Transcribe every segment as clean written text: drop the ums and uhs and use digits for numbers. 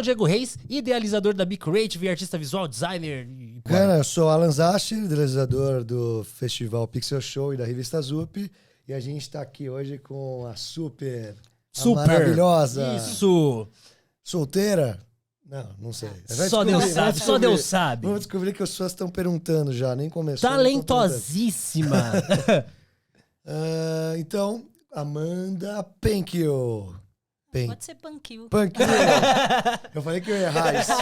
Diego Reis, idealizador da Be Creative e artista visual, designer. Cara, eu sou Alan Zascher, idealizador do Festival Pixel Show e da revista Zup. E a gente tá aqui hoje com a a maravilhosa... Isso! Solteira? Não sei. Só Deus sabe. Vamos descobrir que as pessoas estão perguntando já, nem começou. Talentosíssima! Então, Amanda Penkil. Pode ser Pankil. Pankil. Eu falei que eu ia errar isso.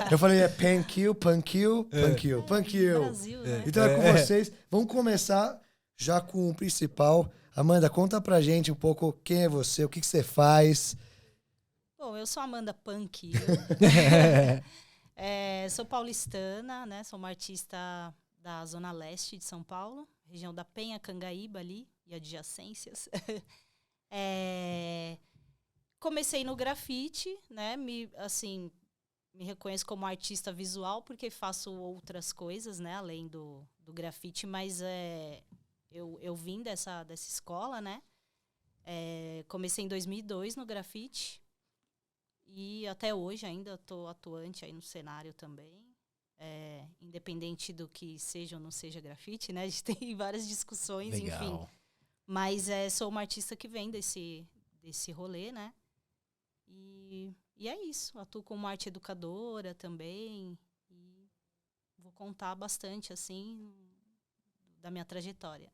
Eu falei Pankil. Brasil, né? Então é com vocês. Vamos começar já com o principal. Amanda, conta pra gente um pouco quem é você, o que você faz. Bom, eu sou Amanda Pankil. Sou paulistana, né? Sou uma artista da Zona Leste de São Paulo, região da Penha, Cangaíba ali e adjacências. Comecei no grafite, né? Me reconheço como artista visual porque faço outras coisas, né? Além do grafite, mas eu vim dessa escola, né? Comecei em 2002 no grafite e até hoje ainda estou atuante aí no cenário também. Independente do que seja ou não seja grafite, né? A gente tem várias discussões, Legal. Enfim. Mas sou uma artista que vem desse rolê, né? E é isso. Atuo como arte educadora também. E vou contar bastante, assim, da minha trajetória.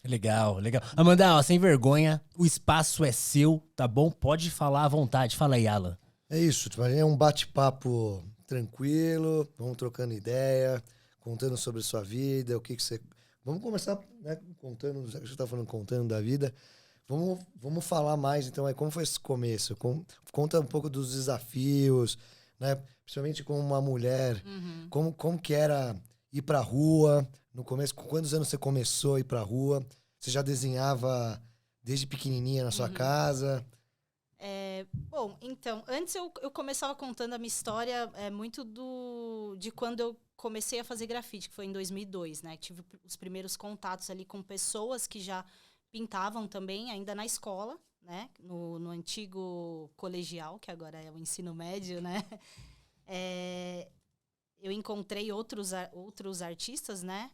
Legal. Amanda, sem vergonha, o espaço é seu, tá bom? Pode falar à vontade. Fala aí, Alan. É isso, é um bate-papo tranquilo, vamos trocando ideia, contando sobre sua vida, o que você... Vamos começar, né, contando, já que você está falando contando da vida, vamos falar mais, então, como foi esse começo? Conta um pouco dos desafios, né, principalmente como uma mulher, como que era ir pra rua, no começo, com quantos anos você começou a ir pra rua? Você já desenhava desde pequenininha na sua casa? Bom, então, antes eu começava contando a minha história muito de quando eu comecei a fazer grafite, que foi em 2002, né? Tive os primeiros contatos ali com pessoas que já pintavam também, ainda na escola, né? No antigo colegial, que agora é o ensino médio, né? Eu encontrei outros artistas, né?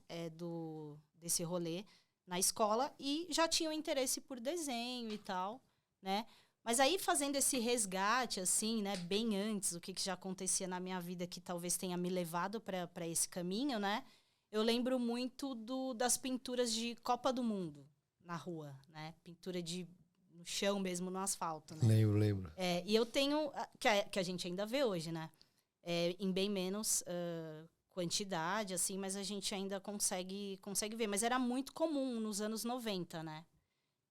Desse rolê na escola e já tinham interesse por desenho e tal, né? Mas aí, fazendo esse resgate, assim, né, bem antes, o que já acontecia na minha vida que talvez tenha me levado para esse caminho, né? Eu lembro muito das pinturas de Copa do Mundo na rua, né? Pintura no chão mesmo, no asfalto, né? Lembro. E eu tenho, que a gente ainda vê hoje, né? Em bem menos quantidade, assim, mas a gente ainda consegue ver. Mas era muito comum nos anos 90, né?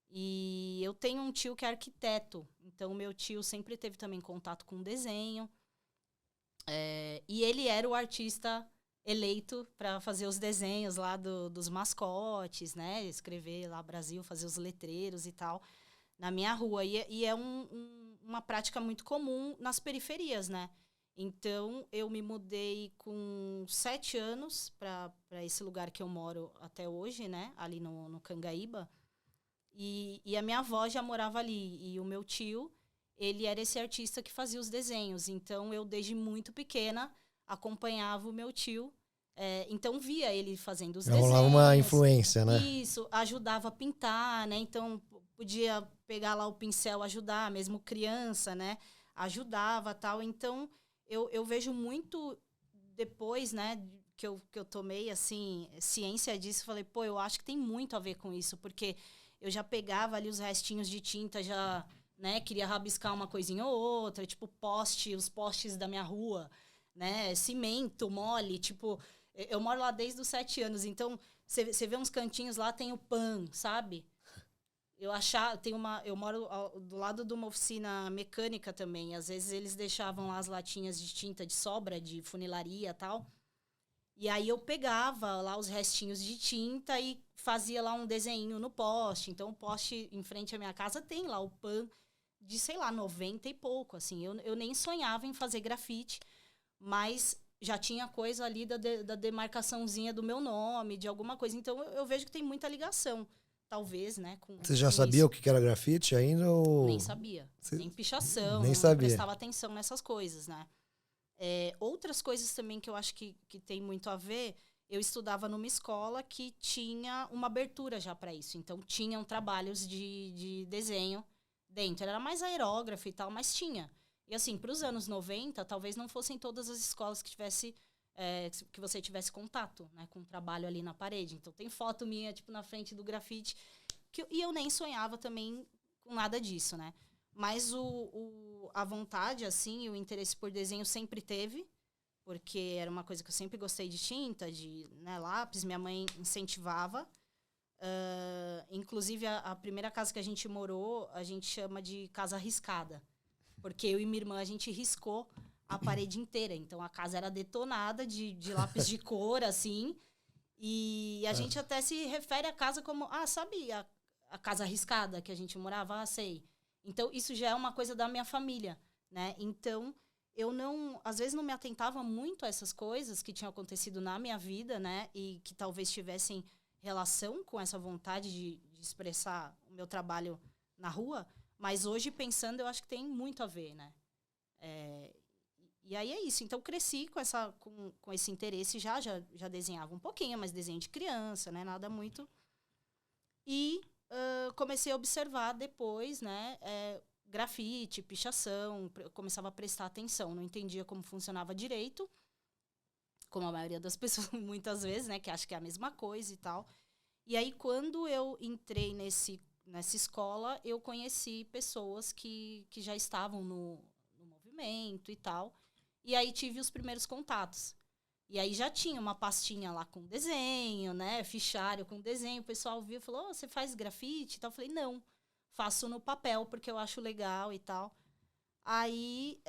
E eu tenho um tio que é arquiteto, então meu tio sempre teve também contato com desenho. E ele era o artista eleito para fazer os desenhos lá dos mascotes, né? Escrever lá Brasil, fazer os letreiros e tal, na minha rua. E é uma prática muito comum nas periferias, né? Então, eu me mudei com 7 anos para esse lugar que eu moro até hoje, né? Ali no Cangaíba. E a minha avó já morava ali. E o meu tio, ele era esse artista que fazia os desenhos. Então, eu, desde muito pequena, acompanhava o meu tio. Então, via ele fazendo os desenhos. Rolava uma influência, né? Isso, ajudava a pintar, né? Então, podia pegar lá o pincel, ajudar, mesmo criança, né? Ajudava, tal. Então, eu vejo muito depois, né? Que eu tomei, assim, ciência disso. Falei, pô, eu acho que tem muito a ver com isso. Porque... eu já pegava ali os restinhos de tinta, já, né, queria rabiscar uma coisinha ou outra, tipo os postes da minha rua, né, cimento, mole, tipo, eu moro lá desde os 7 anos, então, você vê uns cantinhos lá, tem o PAN, sabe? Eu moro do lado de uma oficina mecânica também, às vezes eles deixavam lá as latinhas de tinta de sobra, de funilaria e tal, e aí eu pegava lá os restinhos de tinta e fazia lá um desenho no poste. Então, o poste em frente à minha casa tem lá o PAN de, sei lá, 90 e pouco. Assim. Eu nem sonhava em fazer grafite, mas já tinha coisa ali da demarcaçãozinha do meu nome, de alguma coisa. Então, eu vejo que tem muita ligação, talvez, né? Você já sabia o que era grafite ainda? Ou... Nem sabia. Nem pichação. Nem não sabia. prestava atenção nessas coisas, né? Outras coisas também que eu acho que tem muito a ver, eu estudava numa escola que tinha uma abertura já para isso. Então, tinham trabalhos de desenho dentro. Era mais aerógrafo e tal, mas tinha. E assim, para os anos 90, talvez não fossem todas as escolas que que você tivesse contato, né, com o trabalho ali na parede. Então, tem foto minha, tipo, na frente do grafite, e eu nem sonhava também com nada disso, né? Mas a vontade, assim, o interesse por desenho sempre teve, porque era uma coisa que eu sempre gostei de tinta, de, né, lápis, minha mãe incentivava. Inclusive, a primeira casa que a gente morou, a gente chama de casa riscada. Porque eu e minha irmã, a gente riscou a parede inteira. Então, a casa era detonada de lápis de cor, assim. E a gente até se refere à casa como... sabe a casa riscada que a gente morava? Sei. Então, isso já é uma coisa da minha família, né? Então, eu às vezes não me atentava muito a essas coisas que tinham acontecido na minha vida, né? E que talvez tivessem relação com essa vontade de expressar o meu trabalho na rua. Mas hoje, pensando, eu acho que tem muito a ver, né? E aí é isso. Então, cresci com esse interesse. Já desenhava um pouquinho, mas desenho de criança, né? Nada muito. E comecei a observar depois, né? Grafite, pichação. Eu começava a prestar atenção. Não entendia como funcionava direito. Como a maioria das pessoas, muitas vezes, né? Que acha que é a mesma coisa e tal. E aí, quando eu entrei nessa escola, eu conheci pessoas que já estavam no movimento e tal. E aí tive os primeiros contatos. E aí já tinha uma pastinha lá com desenho, né? Fichário com desenho. O pessoal viu e falou, você faz grafite e tal? Eu falei, não, faço no papel porque eu acho legal e tal. Aí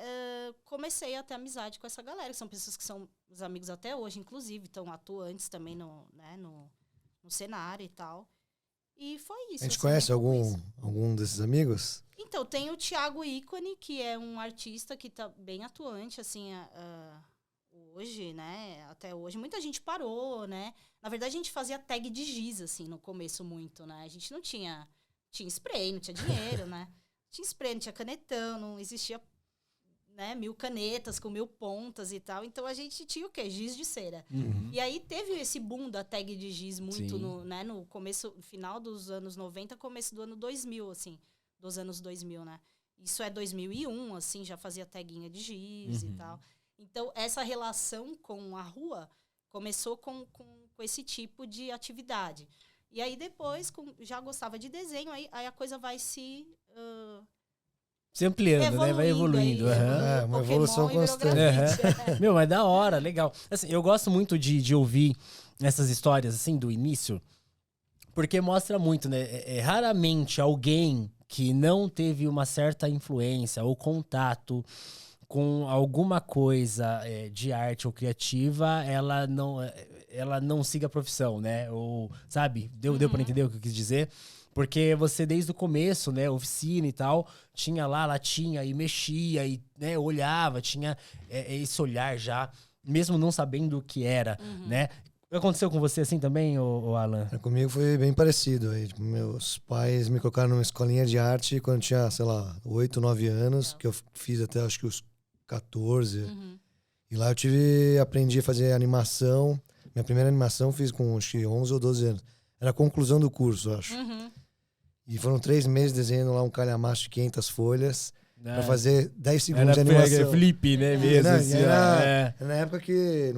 comecei a ter amizade com essa galera, que são pessoas que são os amigos até hoje, inclusive, estão atuantes também no cenário e tal. E foi isso. A gente conhece algum desses amigos? Então, tem o Thiago Ícone, que é um artista que tá bem atuante, assim, hoje, né? Até hoje. Muita gente parou, né? Na verdade, a gente fazia tag de giz, assim, no começo muito, né? A gente não tinha spray, não tinha dinheiro, né? Tinha spray, não tinha canetão, não existia, né, 1000 canetas com 1000 pontas e tal. Então, a gente tinha o quê? Giz de cera. Uhum. E aí, teve esse boom da tag de giz muito no começo, final dos anos 90, começo do ano 2000, assim. Dos anos 2000, né? Isso é 2001, assim, já fazia taguinha de giz e tal. Então, essa relação com a rua começou com esse tipo de atividade. E aí, depois, já gostava de desenho, aí a coisa vai se ampliando, né? Vai evoluindo. Uma Pokémon evolução constante. Meu, mas da hora, legal. Assim, eu gosto muito de ouvir essas histórias, assim, do início, porque mostra muito, né? Raramente alguém que não teve uma certa influência ou contato com alguma coisa de arte ou criativa, ela não siga a profissão, né? Ou, sabe? Deu pra entender o que eu quis dizer? Porque você, desde o começo, né, oficina e tal, tinha lá, latinha e mexia e, né, olhava, tinha esse olhar já, mesmo não sabendo o que era, né? Aconteceu com você assim também, ô Alan? Comigo foi bem parecido. Aí, tipo, meus pais me colocaram numa escolinha de arte quando eu tinha, sei lá, 8, 9 anos, que eu fiz até acho que os 14. E lá eu aprendi a fazer animação. Minha primeira animação fiz com acho que 11 ou 12 anos. Era a conclusão do curso, acho. E foram 3 meses desenhando lá um calhamaço de 500 folhas pra fazer 10 segundos de animação. Flip, né? Mesmo, assim, era na época que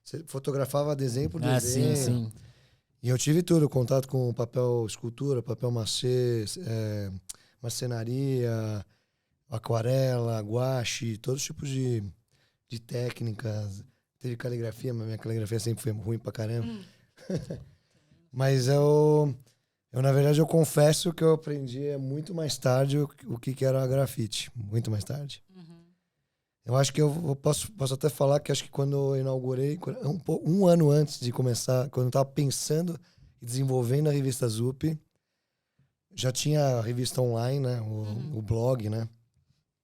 você fotografava desenho por desenho. Sim. E eu tive tudo, contato com papel escultura, papel machê, marcenaria, aquarela, guache, todos os tipos de técnicas. Teve caligrafia, mas minha caligrafia sempre foi ruim pra caramba. Mas na verdade, eu confesso que eu aprendi muito mais tarde o que era grafite. Muito mais tarde. Eu acho que eu posso até falar que acho que quando eu inaugurei, um ano antes de começar, quando eu estava pensando e desenvolvendo a revista Zup, já tinha a revista online, né? O blog, né?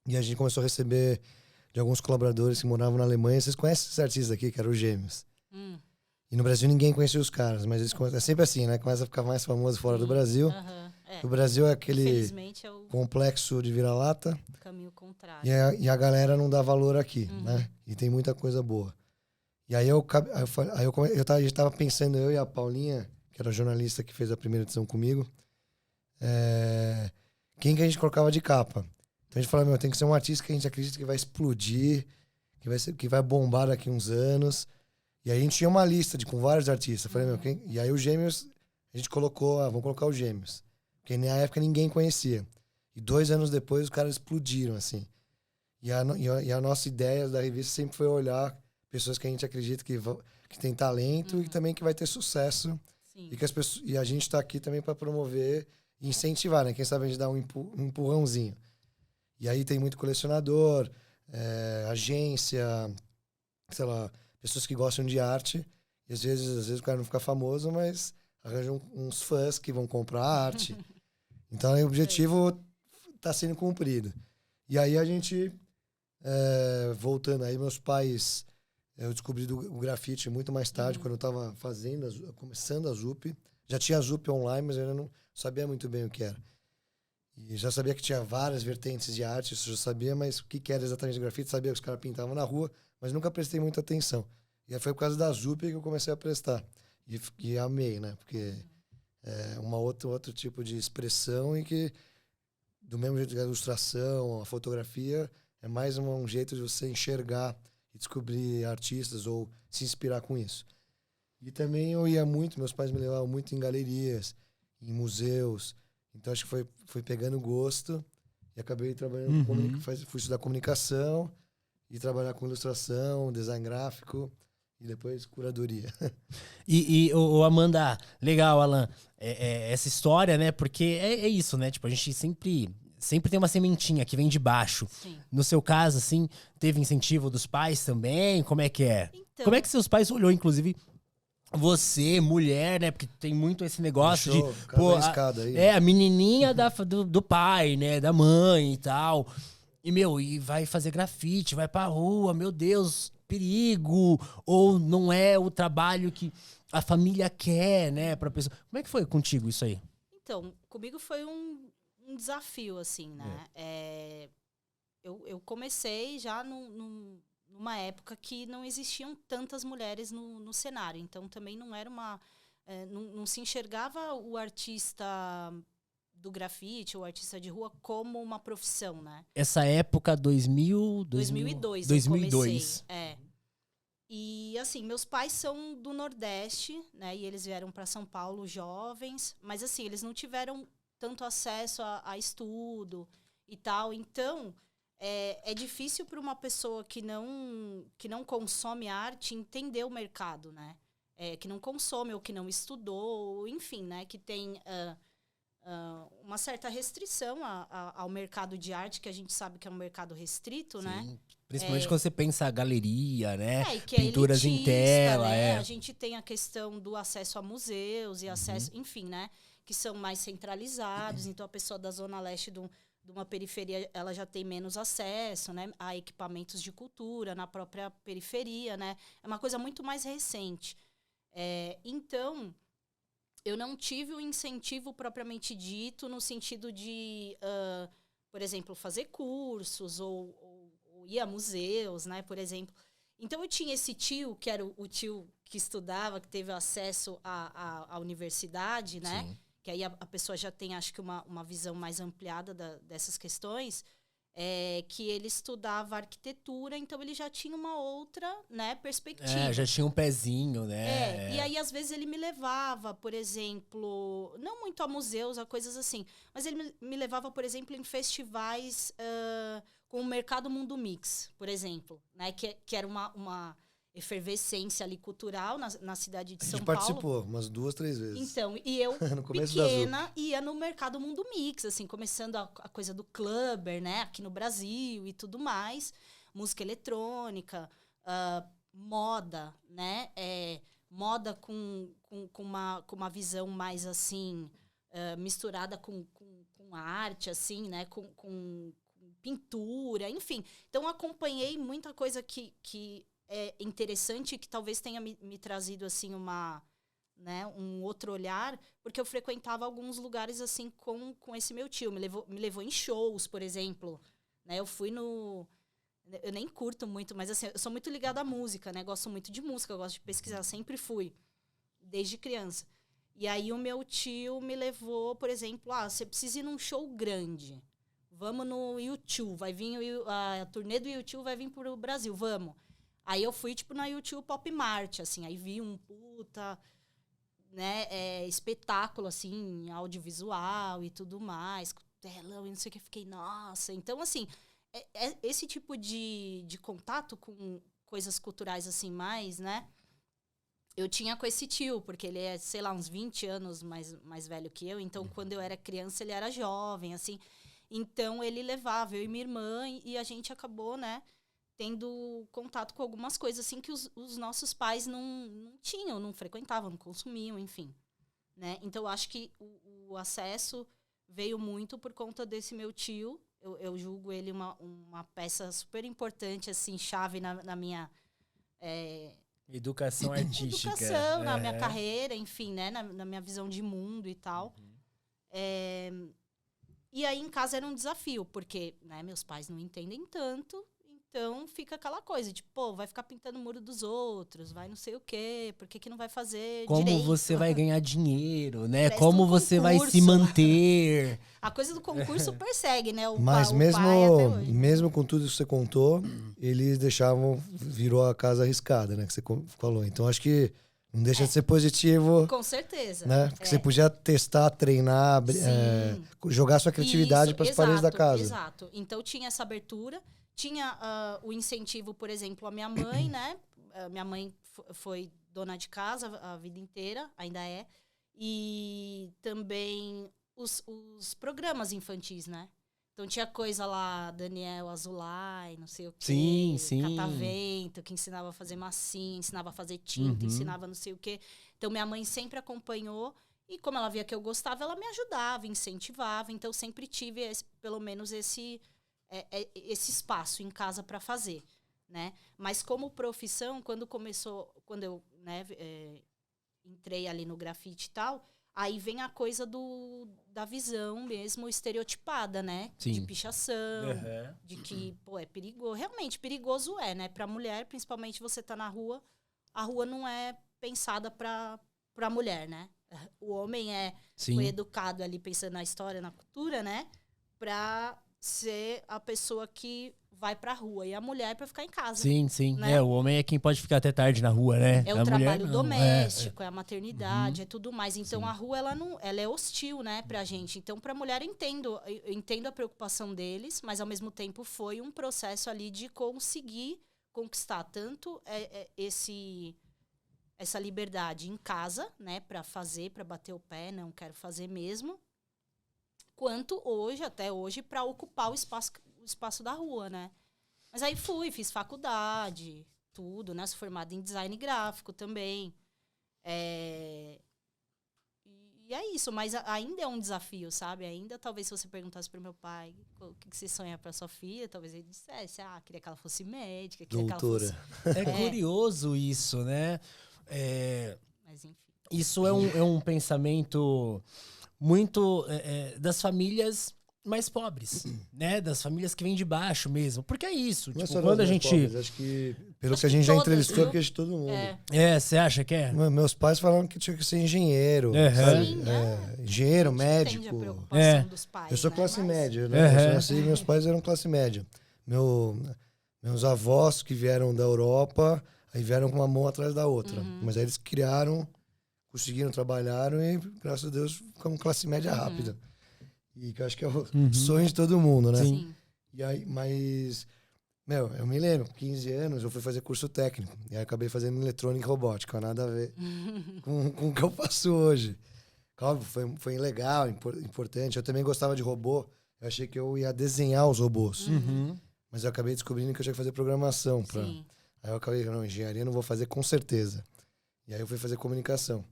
E a gente começou a receber de alguns colaboradores que moravam na Alemanha. Vocês conhecem esses artistas aqui, que eram os Gêmeos? E no Brasil ninguém conhecia os caras, mas eles é sempre assim, né? Começa a ficar mais famoso fora do Brasil. O Brasil é aquele Infelizmente é o complexo de vira-lata caminho contrário. e a galera não dá valor aqui, né? E tem muita coisa boa. E aí a gente tava pensando, eu e a Paulinha, que era a jornalista que fez a primeira edição comigo, quem que a gente colocava de capa. Então a gente falou, tem que ser um artista que a gente acredita que vai explodir, que vai bombar daqui uns anos. E aí a gente tinha uma lista com vários artistas. Eu falei, e aí os Gêmeos, a gente colocou, vamos colocar os Gêmeos. Porque na época ninguém conhecia. E 2 anos depois os caras explodiram, assim. E a nossa ideia da revista sempre foi olhar pessoas que a gente acredita que tem talento e também que vai ter sucesso. Sim. E que e a gente está aqui também para promover e incentivar, né? Quem sabe a gente dá um empurrãozinho. E aí tem muito colecionador, agência, sei lá, pessoas que gostam de arte. E às vezes o cara não fica famoso, mas arranjam uns fãs que vão comprar arte. Então o objetivo está sendo cumprido. E aí a gente, voltando aí, meus pais, eu descobri o grafite muito mais tarde, quando eu estava começando a ZUP. Já tinha a ZUP online, mas eu ainda não sabia muito bem o que era. E já sabia que tinha várias vertentes de arte, isso eu já sabia, mas o que era exatamente grafite, sabia que os caras pintavam na rua, mas nunca prestei muita atenção. E aí foi por causa da ZUP que eu comecei a prestar. E amei, né? Porque é outro tipo de expressão e que, do mesmo jeito que a ilustração, a fotografia, é mais um jeito de você enxergar e descobrir artistas ou se inspirar com isso. E também eu ia muito, meus pais me levavam muito em galerias, em museus. Então acho que foi pegando gosto e acabei trabalhando fui estudar comunicação e trabalhar com ilustração, design gráfico e depois curadoria. E Amanda, legal, Alan, essa história, né? Porque é isso, né? Tipo, a gente sempre tem uma sementinha que vem de baixo. Sim. No seu caso, assim, teve incentivo dos pais também? Como é que é? Então, Como é que seus pais olhou, inclusive, você, mulher, né? Porque tem muito esse negócio de... Pô, a menininha do pai, né? Da mãe e tal. E vai fazer grafite, vai pra rua, meu Deus, perigo. Ou não é o trabalho que a família quer, né? Pra pessoa. Como é que foi contigo isso aí? Então, comigo foi um desafio, assim, né? Eu comecei já numa época que não existiam tantas mulheres no cenário. Então, também não era não se enxergava o artista do grafite, o artista de rua, como uma profissão, né? Essa época, 2002. 2002. E, assim, meus pais são do Nordeste, né? E eles vieram para São Paulo jovens. Mas, assim, eles não tiveram tanto acesso a estudo e tal. Então, é difícil para uma pessoa que não consome arte entender o mercado, né? Que não consome ou que não estudou, enfim, né? Que tem uma certa restrição ao mercado de arte, que a gente sabe que é um mercado restrito, Sim. né? Principalmente quando você pensa a galeria, né? Que Pinturas é elitista, em tela, né? A gente tem a questão do acesso a museus e acesso, enfim, né? Que são mais centralizados. Então, a pessoa da Zona Leste de uma periferia, ela já tem menos acesso, né? A equipamentos de cultura na própria periferia, né? É uma coisa muito mais recente. Então, eu não tive o incentivo propriamente dito no sentido de, por exemplo, fazer cursos ou ir a museus, né? Por exemplo. Então, eu tinha esse tio, que era o tio que estudava, que teve acesso à universidade, né? Sim. Que aí a pessoa já tem, acho que, uma visão mais ampliada dessas questões, que ele estudava arquitetura, então ele já tinha uma outra, né, perspectiva. Já tinha um pezinho, né? E aí, às vezes, ele me levava, por exemplo, não muito a museus, a coisas assim, mas ele me levava, por exemplo, em festivais com o Mercado Mundo Mix, por exemplo, né, que era uma efervescência ali cultural na cidade de São Paulo. A gente participou umas 2, 3 vezes. Então, e eu, pequena, ia no Mercado Mundo Mix, assim, começando a coisa do clubber, né, aqui no Brasil e tudo mais, música eletrônica, moda, né, moda com uma visão mais, assim, misturada com arte, assim, né, com pintura, enfim. Então, acompanhei muita coisa que é interessante, que talvez tenha me trazido, assim, né, um outro olhar, porque eu frequentava alguns lugares assim com esse meu tio. Me levou em shows, por exemplo. Né, eu fui no... Eu nem curto muito, mas assim, eu sou muito ligada à música, né? Gosto muito de música, eu gosto de pesquisar, sempre fui, desde criança. E aí o meu tio me levou, por exemplo, você precisa ir num show grande. Vamos no U2, vai vir a turnê do U2 vai vir pro Brasil, vamos. Aí eu fui, tipo, na U2 Pop Mart, assim, aí vi um puta, né, espetáculo, assim, audiovisual e tudo mais, com telão e não sei o que, fiquei, nossa. Então, assim, esse tipo de contato com coisas culturais, assim, mais, né, eu tinha com esse tio, porque ele é, sei lá, uns 20 anos mais velho que eu, então, quando eu era criança, ele era jovem, assim, então ele levava eu e minha irmã e a gente acabou, né, tendo contato com algumas coisas assim que os nossos pais não tinham, não frequentavam, não consumiam, enfim. Né? Então, eu acho que o acesso veio muito por conta desse meu tio. Eu julgo ele uma peça super importante, assim, chave na minha... Educação artística. Educação, na minha carreira, enfim, né? Na minha visão de mundo e tal. E aí, em casa, era um desafio, porque, né, meus pais não entendem tanto. Então, fica aquela coisa, tipo, pô, vai ficar pintando o muro dos outros, vai não sei o quê, por que não vai fazer como direito? você vai ganhar dinheiro, né? Presta Como um você vai se concurso. manter. A coisa do concurso persegue, né? Mas o pai até hoje. mesmo com tudo que você contou, eles virou a casa arriscada, né? Que você falou. Então, acho que não deixa de ser positivo, Com certeza. né? Porque você podia testar, treinar, jogar sua criatividade para as paredes da casa. Exato. Então, tinha essa abertura. Tinha o incentivo, por exemplo, a minha mãe, né? Minha mãe foi dona de casa a vida inteira, ainda é. E também os programas infantis, né? Então tinha coisa lá, Daniel Azulay, não sei o quê. Sim. Catavento, que ensinava a fazer massinha, ensinava a fazer tinta, ensinava não sei o quê. Então minha mãe sempre acompanhou. E como ela via que eu gostava, ela me ajudava, incentivava. Então eu sempre tive, pelo menos, esse espaço em casa para fazer, né? Mas como profissão, quando eu, né, entrei ali no grafite e tal, aí vem a coisa da visão mesmo estereotipada, né? Sim. De pichação, de que, pô, é perigoso. Realmente, perigoso né? Pra mulher, principalmente você tá na rua, a rua não é pensada pra mulher, né? O homem foi educado ali pensando na história, na cultura, né? Pra ser a pessoa que vai pra rua. E a mulher pra ficar em casa. Sim. Né? O homem é quem pode ficar até tarde na rua, né? É o trabalho doméstico, é a maternidade, é tudo mais. Então, a rua, ela é hostil, né, pra gente. Então, pra mulher, eu entendo a preocupação deles, mas, ao mesmo tempo, foi um processo ali de conseguir conquistar tanto essa liberdade em casa, né, pra fazer, pra bater o pé, não quero fazer mesmo, quanto até hoje, para ocupar o espaço da rua, né? Mas aí fiz faculdade, tudo, né? Sou formada em design gráfico também. E é isso, mas ainda é um desafio, sabe? Ainda, talvez, se você perguntasse para o meu pai o que você sonha para sua filha, talvez ele dissesse, queria que ela fosse médica, queria doutora. que ela fosse... É curioso isso, né? Mas, enfim. Isso é um pensamento muito das famílias mais pobres, né? Das famílias que vêm de baixo mesmo. Porque é isso. Não Tipo, é quando a nós gente... pobres, acho que, pelo Acho que a que gente já todas, entrevistou, viu? porque de todo mundo. você acha que é? Meus pais falaram que tinha que ser engenheiro, sabe? Sim, Engenheiro, A gente entende a médico. preocupação dos pais, Eu sou né? classe Mas- média, né? Eu nasci, meus pais eram classe média. Meus avós que vieram da Europa, aí vieram com uma mão atrás da outra. Mas aí eles conseguiram, trabalharam e, graças a Deus, ficamos classe média rápida. E que eu acho que é o sonho de todo mundo, né? Sim. E aí, mas, eu me lembro, com 15 anos eu fui fazer curso técnico. E aí acabei fazendo eletrônica e robótica, nada a ver com o que eu faço hoje. Óbvio, foi legal, importante. Eu também gostava de robô. Eu achei que eu ia desenhar os robôs. Mas eu acabei descobrindo que eu tinha que fazer programação. Sim. Aí eu acabei, não, engenharia não vou fazer com certeza. E aí eu fui fazer comunicação.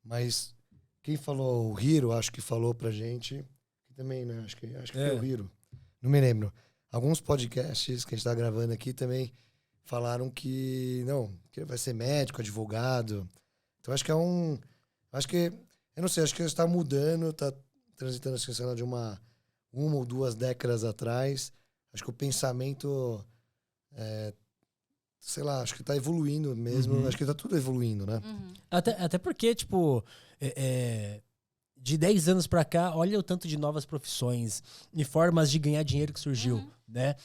Mas quem falou, o Hiro, acho que falou pra gente, também, né? Acho que foi o Hiro. Não me lembro. Alguns podcasts que a gente tá gravando aqui também falaram que vai ser médico, advogado. Então acho que eu não sei, acho que está mudando, está transitando assim, sei lá, de uma ou 2 décadas atrás. Acho que o pensamento, sei lá, acho que está evoluindo mesmo. Acho que está tudo evoluindo, né? Até porque, tipo, de 10 anos pra cá, olha o tanto de novas profissões e formas de ganhar dinheiro que surgiu, né?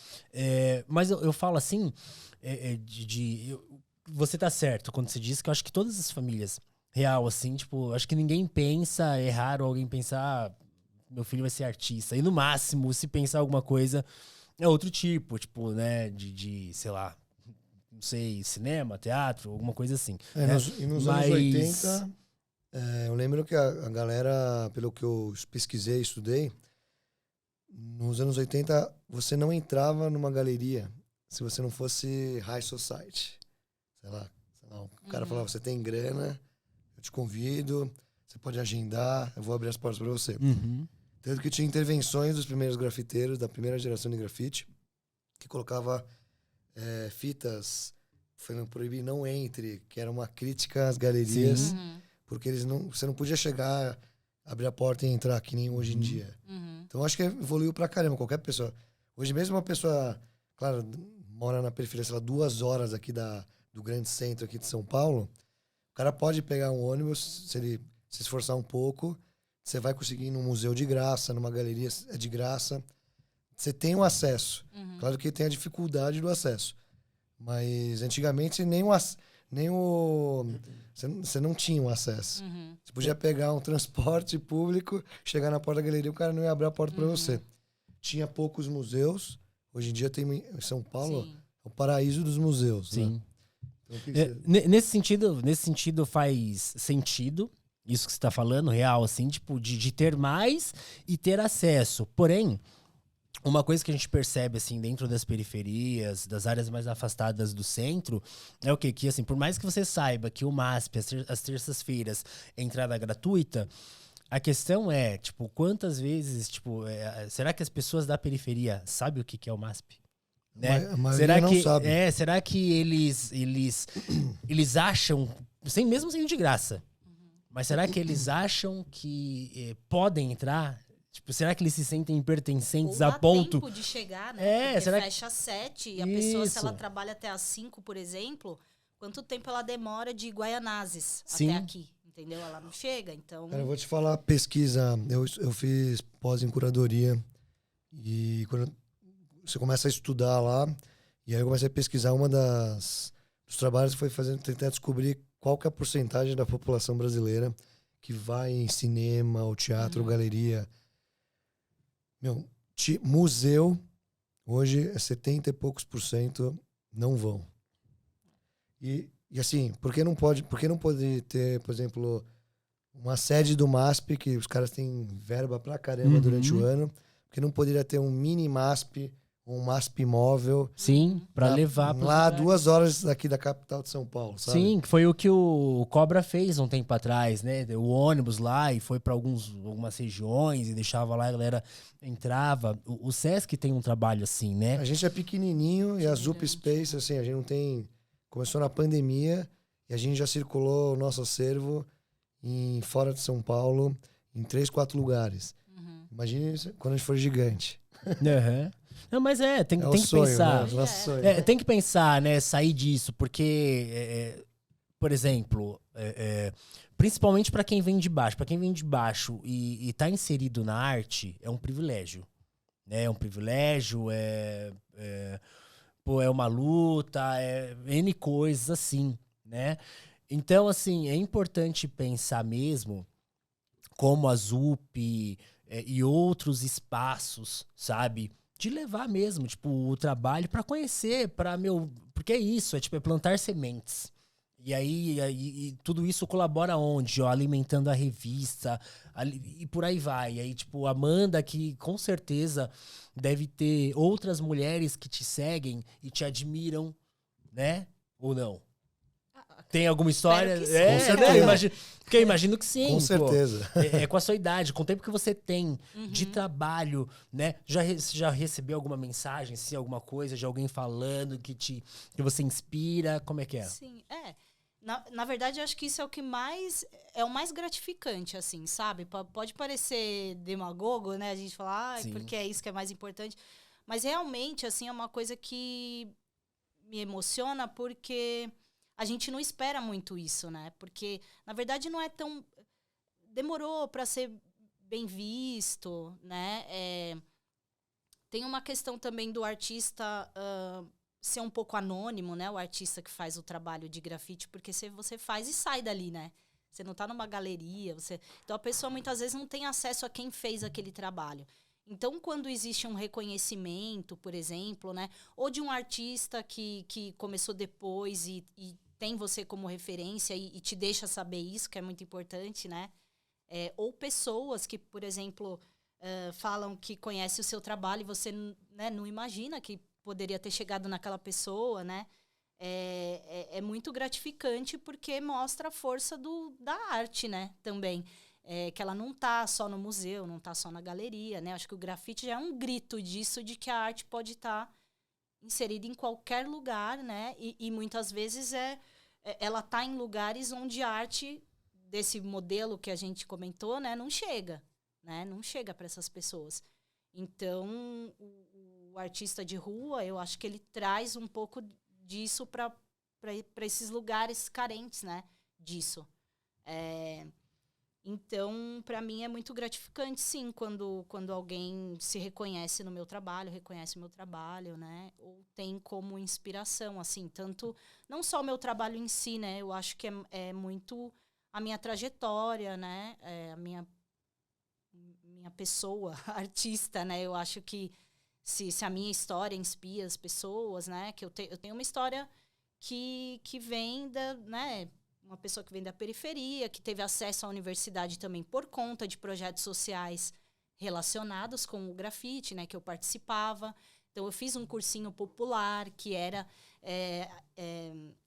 Mas eu falo assim, você tá certo quando você diz que eu acho que todas as famílias, real, assim, tipo, acho que ninguém pensa, é raro alguém pensar, meu filho vai ser artista. E no máximo, se pensar alguma coisa, é outro tipo, tipo, né, sei lá, não sei, cinema, teatro, alguma coisa assim. Né? E nos anos 80, eu lembro que a galera, pelo que eu pesquisei, estudei, nos anos 80, você não entrava numa galeria se você não fosse high society. Sei lá o cara falava, você tem grana, eu te convido, você pode agendar, eu vou abrir as portas para você. Tanto que tinha intervenções dos primeiros grafiteiros, da primeira geração de grafite, que colocava fitas falando proibir não entre, que era uma crítica às galerias, porque você não podia chegar, abrir a porta e entrar, que nem hoje em dia. Então acho que evoluiu pra caramba, qualquer pessoa. Hoje mesmo uma pessoa, claro, mora na periferia, sei lá, 2 horas aqui do grande centro aqui de São Paulo, o cara pode pegar um ônibus, se ele se esforçar um pouco, você vai conseguir ir num museu de graça, numa galeria é de graça. Você tem o acesso. Claro que tem a dificuldade do acesso. Mas antigamente você não tinha o acesso. Você podia pegar um transporte público, chegar na porta da galeria, o cara não ia abrir a porta para você. Tinha poucos museus. Hoje em dia tem em São Paulo o paraíso dos museus. Sim. Né? Então, nesse sentido faz sentido isso que você está falando, real, assim, tipo, de ter mais e ter acesso. Porém, uma coisa que a gente percebe, assim, dentro das periferias, das áreas mais afastadas do centro, é o quê? Que, assim, por mais que você saiba que o MASP, às terças-feiras, é entrada gratuita, a questão é, tipo, quantas vezes, tipo, será que as pessoas da periferia sabem o que é o MASP? Né? A maioria não sabe. Será que eles acham, mesmo sendo de graça, mas será que eles acham que podem entrar? Tipo, será que eles se sentem pertencentes a ponto... tempo de chegar, né? Porque será fecha às 7 e a pessoa, se ela trabalha até às 5, por exemplo, quanto tempo ela demora de Guaianazes até aqui? Entendeu? Ela não chega, então... Cara, eu vou te falar, pesquisa. Eu fiz pós em curadoria e quando você começa a estudar lá, e aí eu comecei a pesquisar, dos trabalhos foi tentar descobrir qual que é a porcentagem da população brasileira que vai em cinema, ou teatro, ou galeria. Meu, museu, hoje é 70 e poucos % não vão. E assim, por que não pode ter, por exemplo, uma sede do MASP, que os caras têm verba pra caramba durante o ano, porque não poderia ter um mini MASP, um MASP móvel. Sim, pra levar pros lá lugares. 2 horas daqui da capital de São Paulo, sabe? Sim, que foi o que o Cobra fez um tempo atrás, né? O ônibus lá e foi pra algumas regiões e deixava lá, a galera entrava. O Sesc tem um trabalho assim, né? A gente é pequenininho e a Zup Space, assim, a gente não tem... Começou na pandemia e a gente já circulou o nosso acervo fora de São Paulo em 3, 4 lugares. Imagine isso quando a gente for gigante. Não, mas tem que sonho, pensar. Né? Sonho. Tem que pensar, né? Sair disso, porque, por exemplo, principalmente para quem vem de baixo, e tá inserido na arte, é um privilégio. Né? É um privilégio, é uma luta, N coisas assim, né? Então, assim, é importante pensar mesmo como a ZUP e outros espaços, sabe? De levar mesmo, tipo, o trabalho pra conhecer, porque é isso, é plantar sementes. E aí tudo isso colabora onde? Ó, alimentando a revista, e por aí vai. E aí, tipo, Amanda, que com certeza deve ter outras mulheres que te seguem e te admiram, né? Ou não? Tem alguma história? Que sim, com certeza. Porque eu imagino que sim. Com certeza. Com a sua idade, com o tempo que você tem de trabalho, né? Já recebeu alguma mensagem, assim, alguma coisa de alguém falando que você inspira? Como é que é? Sim, Na verdade, eu acho que isso é o que mais... É o mais gratificante, assim, sabe? Pode parecer demagogo, né? A gente falar, porque é isso que é mais importante. Mas realmente, assim, é uma coisa que me emociona porque a gente não espera muito isso, né? Porque, na verdade, não é tão... Demorou para ser bem visto, né? Tem uma questão também do artista ser um pouco anônimo, né? O artista que faz o trabalho de grafite, porque você faz e sai dali, né? Você não tá numa galeria, então a pessoa muitas vezes não tem acesso a quem fez aquele trabalho. Então, quando existe um reconhecimento, por exemplo, né? Ou de um artista que começou depois e tem você como referência e te deixa saber isso, que é muito importante, né? Ou pessoas que, por exemplo, falam que conhece o seu trabalho e você, né, não imagina que poderia ter chegado naquela pessoa, né? É muito gratificante porque mostra a força da arte, né? Também. Que ela não está só no museu, não está só na galeria, né? Acho que o grafite já é um grito disso, de que a arte pode estar inserida em qualquer lugar, né? E muitas vezes ela está em lugares onde a arte desse modelo que a gente comentou, né, não chega, né? Não chega para essas pessoas. Então, o artista de rua, eu acho que ele traz um pouco disso para esses lugares carentes, né? Disso. Então, para mim é muito gratificante, sim, quando alguém se reconhece no meu trabalho, reconhece o meu trabalho, né? Ou tem como inspiração, assim, tanto não só o meu trabalho em si, né? Eu acho que é muito a minha trajetória, né? A minha pessoa artista, né? Eu acho que se a minha história inspira as pessoas, né? Que eu tenho uma história que vem da, né? Uma pessoa que vem da periferia, que teve acesso à universidade também por conta de projetos sociais relacionados com o grafite, né? Que eu participava. Então, eu fiz um cursinho popular, que era...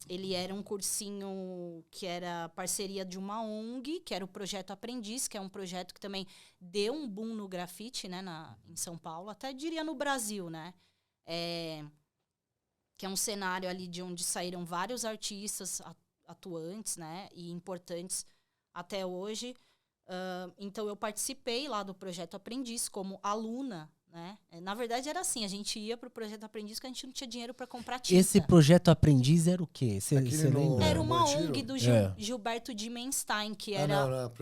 ele era um cursinho que era parceria de uma ONG, que era o Projeto Aprendiz, que é um projeto que também deu um boom no grafite, né, em São Paulo, até diria no Brasil, né? Que é um cenário ali de onde saíram vários artistas atuantes, né, e importantes até hoje. Então, eu participei lá do Projeto Aprendiz como aluna, né? Na verdade, era assim, a gente ia para o Projeto Aprendiz porque a gente não tinha dinheiro para comprar tinta. Esse Projeto Aprendiz era o quê? Você lembra? Era uma ONG do Gilberto Dimenstein, que era...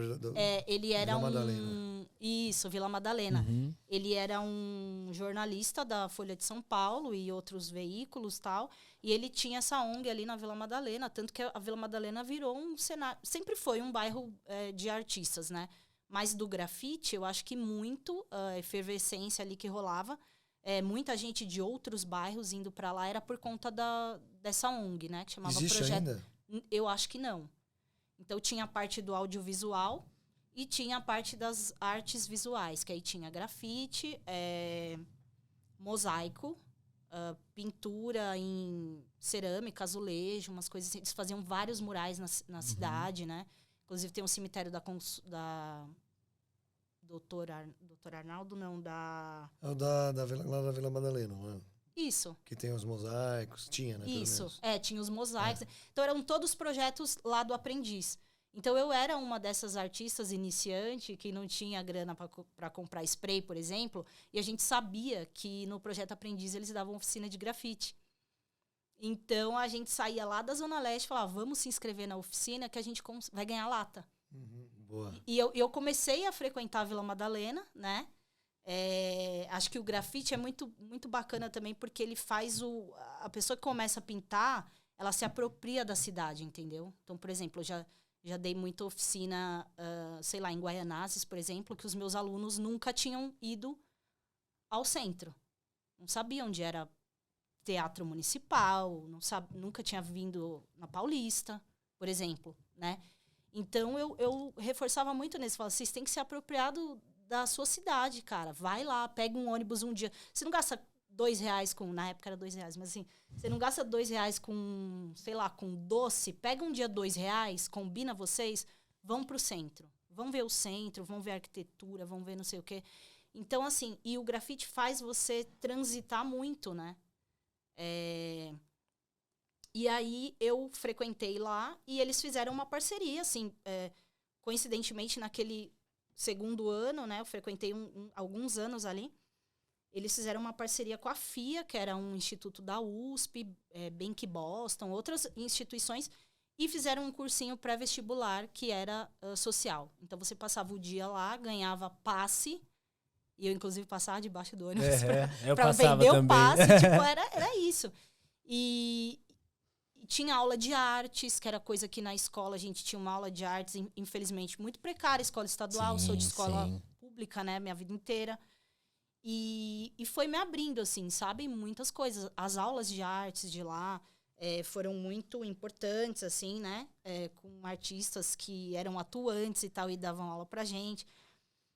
ele era Vila Madalena. Isso, Vila Madalena. Uhum. Ele era um jornalista da Folha de São Paulo e outros veículos e tal, e ele tinha essa ONG ali na Vila Madalena, tanto que a Vila Madalena virou um cenário... Sempre foi um bairro de artistas, né? Mas do grafite, eu acho que muito a efervescência ali que rolava, muita gente de outros bairros indo para lá era por conta dessa ONG, né? Que chamava Existe Projeto... ainda? Eu acho que não. Então, tinha a parte do audiovisual e tinha a parte das artes visuais, que aí tinha grafite, mosaico, pintura em cerâmica, azulejo, umas coisas assim. Eles faziam vários murais na cidade, né? Inclusive, tem um cemitério da Doutor Arnaldo, não, da... É o lá da Vila Madalena, mano. Isso. Que tem os mosaicos, tinha, né? Isso, tinha os mosaicos. Então, eram todos projetos lá do Aprendiz. Então, eu era uma dessas artistas iniciante que não tinha grana para comprar spray, por exemplo, e a gente sabia que no Projeto Aprendiz eles davam oficina de grafite. Então, a gente saía lá da Zona Leste e falava, vamos se inscrever na oficina que a gente vai ganhar lata. Boa. E eu comecei a frequentar a Vila Madalena, né? Acho que o grafite é muito, muito bacana também, porque ele faz a pessoa que começa a pintar, ela se apropria da cidade, entendeu? Então, por exemplo, eu já dei muita oficina, sei lá, em Guaianazes, por exemplo, que os meus alunos nunca tinham ido ao centro. Não sabiam onde era teatro municipal, nunca tinha vindo na Paulista, por exemplo, né? Então, eu reforçava muito nisso. Falava, vocês têm que se apropriar da sua cidade, cara. Vai lá, pega um ônibus um dia. Você não gasta R$2 com... Na época era R$2, mas assim... Você não gasta R$2 com, sei lá, com doce. Pega um dia R$2, combina vocês, vão pro centro. Vão ver o centro, vão ver a arquitetura, vão ver não sei o quê. Então, assim... E o grafite faz você transitar muito, né? E aí eu frequentei lá e eles fizeram uma parceria, assim, coincidentemente naquele segundo ano, né? Eu frequentei alguns anos ali. Eles fizeram uma parceria com a FIA, que era um instituto da USP, Bank Boston, outras instituições, e fizeram um cursinho pré-vestibular que era social. Então você passava o dia lá, ganhava passe, e eu inclusive passava debaixo do ônibus para vender o passe, tipo, era isso. E tinha aula de artes, que era coisa que na escola a gente tinha uma aula de artes, infelizmente, muito precária, escola estadual, sou de escola pública, né, minha vida inteira. E foi me abrindo, assim, sabe, muitas coisas. As aulas de artes de lá foram muito importantes, assim, né, com artistas que eram atuantes e tal, e davam aula pra gente.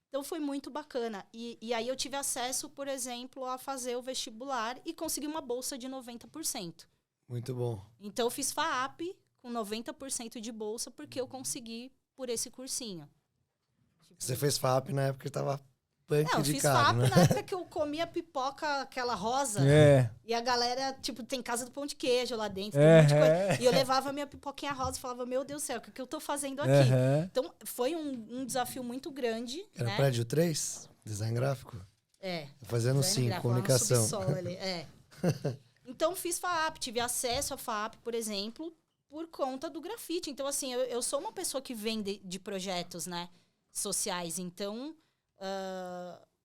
Então, foi muito bacana. E aí eu tive acesso, por exemplo, a fazer o vestibular e consegui uma bolsa de 90%. Muito bom. Então, eu fiz FAAP com 90% de bolsa porque eu consegui por esse cursinho. Você fez FAAP na época que tava punk eu de fiz cara, FAAP né? na época que eu comia pipoca, aquela rosa. E a galera, tipo, tem casa do pão de queijo lá dentro, tem um monte de coisa. E eu levava minha pipoquinha rosa e falava, meu Deus do céu, o que eu tô fazendo aqui? Então, foi um desafio muito grande. Era né? prédio 3? Design gráfico? Fazendo Design 5, comunicação. subsolo ali. Então, fiz FAAP, tive acesso a FAAP, por exemplo, por conta do grafite. Então, assim, eu sou uma pessoa que vem de projetos, né, sociais. Então,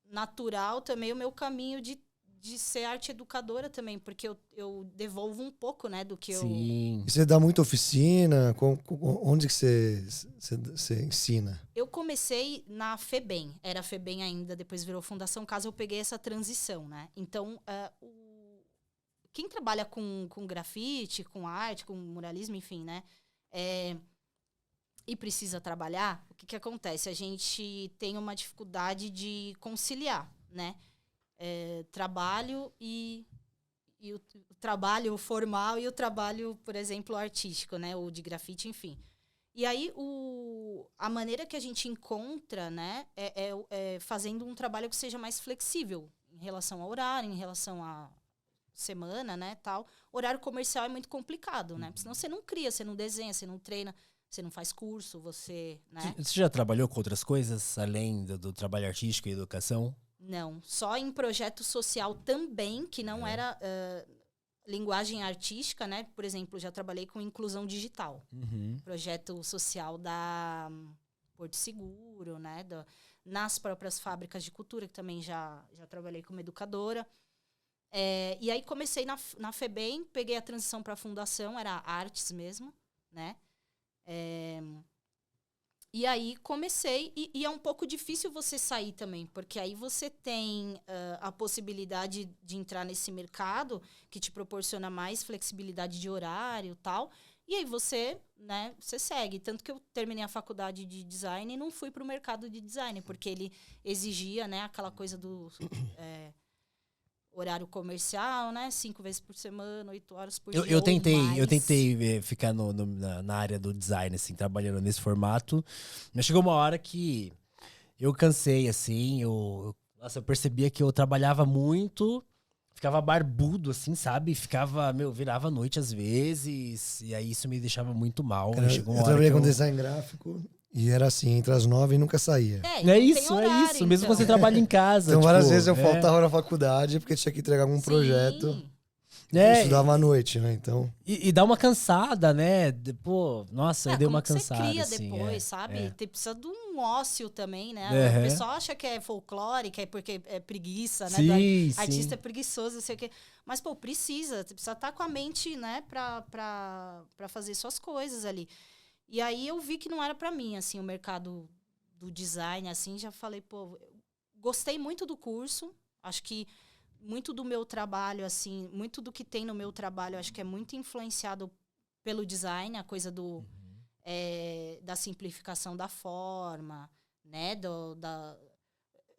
natural também o meu caminho de ser arte educadora também, porque eu devolvo um pouco, né, do que E você dá muita oficina? Onde que você ensina? Eu comecei na FEBEM, era FEBEM ainda, depois virou Fundação Casa, eu peguei essa transição, né? Então, quem trabalha com grafite, com arte, com muralismo, enfim, né? E precisa trabalhar, o que acontece? A gente tem uma dificuldade de conciliar, né? Trabalho e o trabalho formal e o trabalho, por exemplo, artístico, né? Ou de grafite, enfim. E aí, a maneira que a gente encontra, né? É fazendo um trabalho que seja mais flexível em relação ao horário, em relação a semana, né, tal. Horário comercial é muito complicado, né? Porque senão você não cria, você não desenha, você não treina, você não faz curso, você, né? Você já trabalhou com outras coisas, além do trabalho artístico e educação? Não, só em projeto social também, que não era linguagem artística, né? Por exemplo, já trabalhei com inclusão digital. Projeto social da Porto Seguro, né? Nas próprias fábricas de cultura, que também já trabalhei como educadora. E aí comecei na FEBEM, peguei a transição para a fundação, era artes mesmo, né? E aí comecei, e é um pouco difícil você sair também, porque aí você tem a possibilidade de entrar nesse mercado que te proporciona mais flexibilidade de horário e tal, e aí você, né, você segue. Tanto que eu terminei a faculdade de design e não fui para o mercado de design, porque ele exigia, né, aquela coisa do horário comercial, né, 5 vezes por semana, 8 horas por dia. Eu tentei ficar na área do design, assim, trabalhando nesse formato. Mas chegou uma hora que eu cansei, assim. Eu percebia que eu trabalhava muito, ficava barbudo, assim, sabe? Virava à noite às vezes. E aí isso me deixava muito mal. Cara, chegou uma eu hora trabalhei que com design gráfico. E era assim, entre as 9 e nunca saía. É isso. Mesmo então. Você trabalha em casa. Então, várias vezes eu faltava na faculdade porque tinha que entregar algum projeto. Eu estudava à noite, né? Então... E dá uma cansada, né? Pô, nossa, eu dei uma cansada. Você cria assim, depois, sabe? Precisa de um ócio também, né? O pessoal acha que é folclore, que é porque é preguiça, né? Sim. Artista é preguiçoso, não sei o quê. Mas, pô, precisa estar com a mente, né? Pra fazer suas coisas ali. E aí eu vi que não era pra mim, assim, o mercado do design, assim, já falei, pô, gostei muito do curso, acho que muito do meu trabalho, assim, muito do que tem no meu trabalho, acho que é muito influenciado pelo design, a coisa da simplificação da forma, né,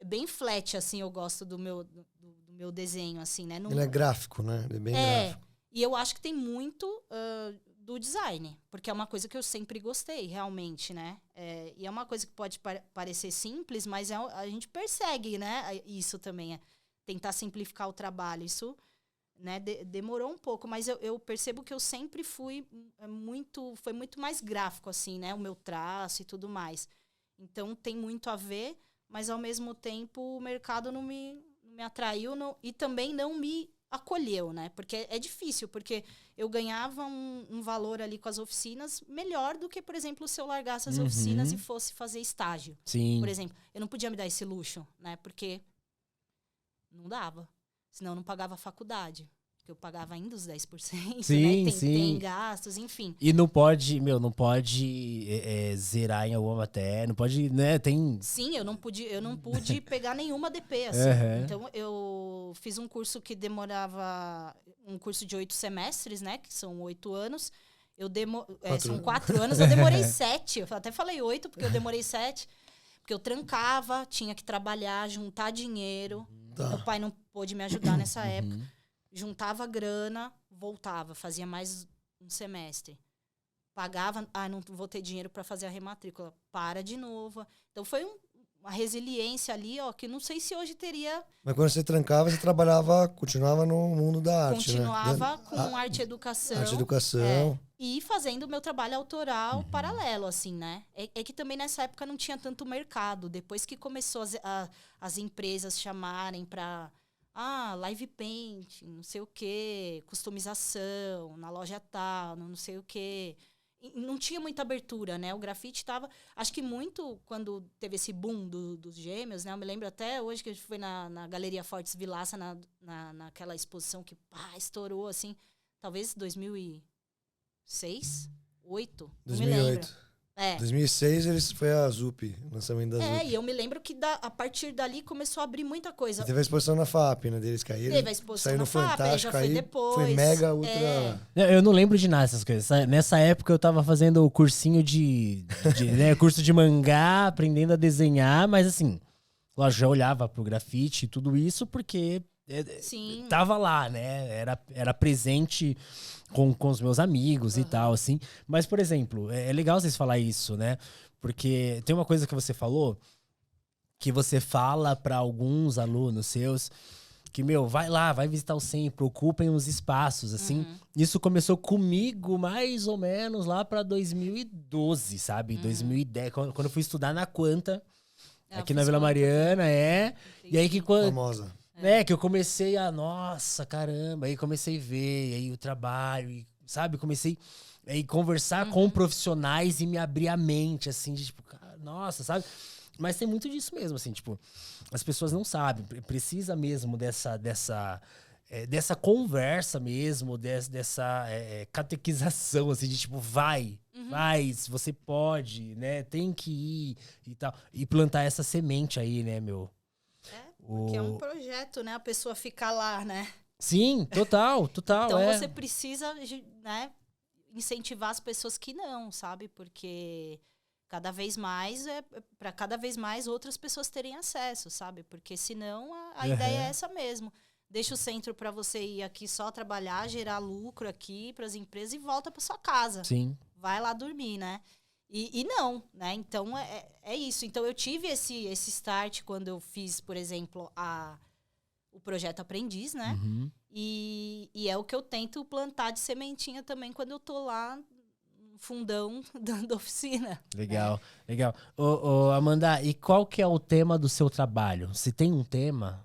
bem flat, assim, eu gosto do meu desenho, assim, né. Ele é gráfico, né, ele é bem gráfico. E eu acho que tem muito... do design, porque é uma coisa que eu sempre gostei, realmente, né? E é uma coisa que pode parecer simples, mas a gente persegue, né? Isso também, tentar simplificar o trabalho. Isso né? Demorou um pouco, mas eu percebo que eu sempre foi muito mais gráfico, assim, né? O meu traço e tudo mais. Então, tem muito a ver, mas, ao mesmo tempo, o mercado não me atraiu e também não me acolheu, né? Porque é difícil, porque eu ganhava um valor ali com as oficinas melhor do que, por exemplo, se eu largasse as oficinas e fosse fazer estágio. Sim. Por exemplo, eu não podia me dar esse luxo, né? Porque não dava. Senão eu não pagava a faculdade. Porque eu pagava ainda os 10%, Sim, né? sim. Tem gastos, enfim. E não pode zerar em alguma matéria, não pode, né, tem... Sim, eu não pude pegar nenhuma DP, assim. Então, eu fiz um curso que demorava... Um curso de 8 semestres, né? Que são 8 anos. São 4 anos, eu demorei 7. Eu até falei 8, porque eu demorei 7. Porque eu trancava, tinha que trabalhar, juntar dinheiro. Meu pai não pôde me ajudar nessa época. Juntava grana, voltava, fazia mais um semestre. Pagava, não vou ter dinheiro para fazer a rematrícula. Para de novo. Então, foi uma resiliência ali, ó, que não sei se hoje teria... Mas quando você trancava, você continuava no mundo da arte, Continuava né? com arte e educação. Arte e educação. E fazendo o meu trabalho autoral paralelo, assim, né? É que também nessa época não tinha tanto mercado. Depois que começou as empresas chamarem para... live paint, não sei o quê, customização, na loja tal, não sei o quê. E não tinha muita abertura, né? O grafite estava... Acho que muito quando teve esse boom dos gêmeos, né? Eu me lembro até hoje que a gente foi na Galeria Fortes Vilaça, naquela exposição que estourou, assim. Talvez 2006, 2008, não me lembro. 2008. 2006 foi a ZUP, o lançamento da ZUP. E eu me lembro que a partir dali começou a abrir muita coisa. E teve a exposição na FAP, né? Deles caíram. Teve a exposição na FAP, Fantástico, já foi depois. Foi mega, ultra... Eu não lembro de nada dessas coisas. Nessa época eu tava fazendo o cursinho né, curso de mangá, aprendendo a desenhar, mas assim, lógico, já olhava pro grafite e tudo isso porque Sim. tava lá, né? Era presente com os meus amigos e tal, assim. Mas, por exemplo, é legal vocês falar isso, né? Porque tem uma coisa que você falou, que você fala para alguns alunos seus, que, vai lá, vai visitar o centro, ocupem os espaços, assim. Isso começou comigo mais ou menos lá para 2012, sabe? 2010, quando eu fui estudar na Quanta, aqui na Vila Mariana, E aí que quando... Famosa. Que eu comecei nossa, caramba, aí comecei a ver, aí o trabalho, e, sabe? Comecei a conversar com profissionais e me abrir a mente, assim, de tipo, cara, nossa, sabe? Mas tem muito disso mesmo, assim, tipo, as pessoas não sabem, precisa mesmo dessa conversa mesmo, dessa catequização, assim, de tipo, vai, se você pode, né? Tem que ir e tal. E plantar essa semente aí, né, meu? Porque é um projeto, né? A pessoa ficar lá, né? Sim, total. Então você precisa, né, incentivar as pessoas que não, sabe? Porque cada vez mais para cada vez mais outras pessoas terem acesso, sabe? Porque senão a ideia é essa mesmo. Deixa o centro para você ir aqui só trabalhar, gerar lucro aqui para as empresas e volta para sua casa. Sim. Vai lá dormir, né? E não, né? Então, é isso. Então, eu tive esse start quando eu fiz, por exemplo, o projeto Aprendiz, né? E é o que eu tento plantar de sementinha também quando eu tô lá no fundão da oficina. Legal, legal. Amanda, e qual que é o tema do seu trabalho? Se tem um tema?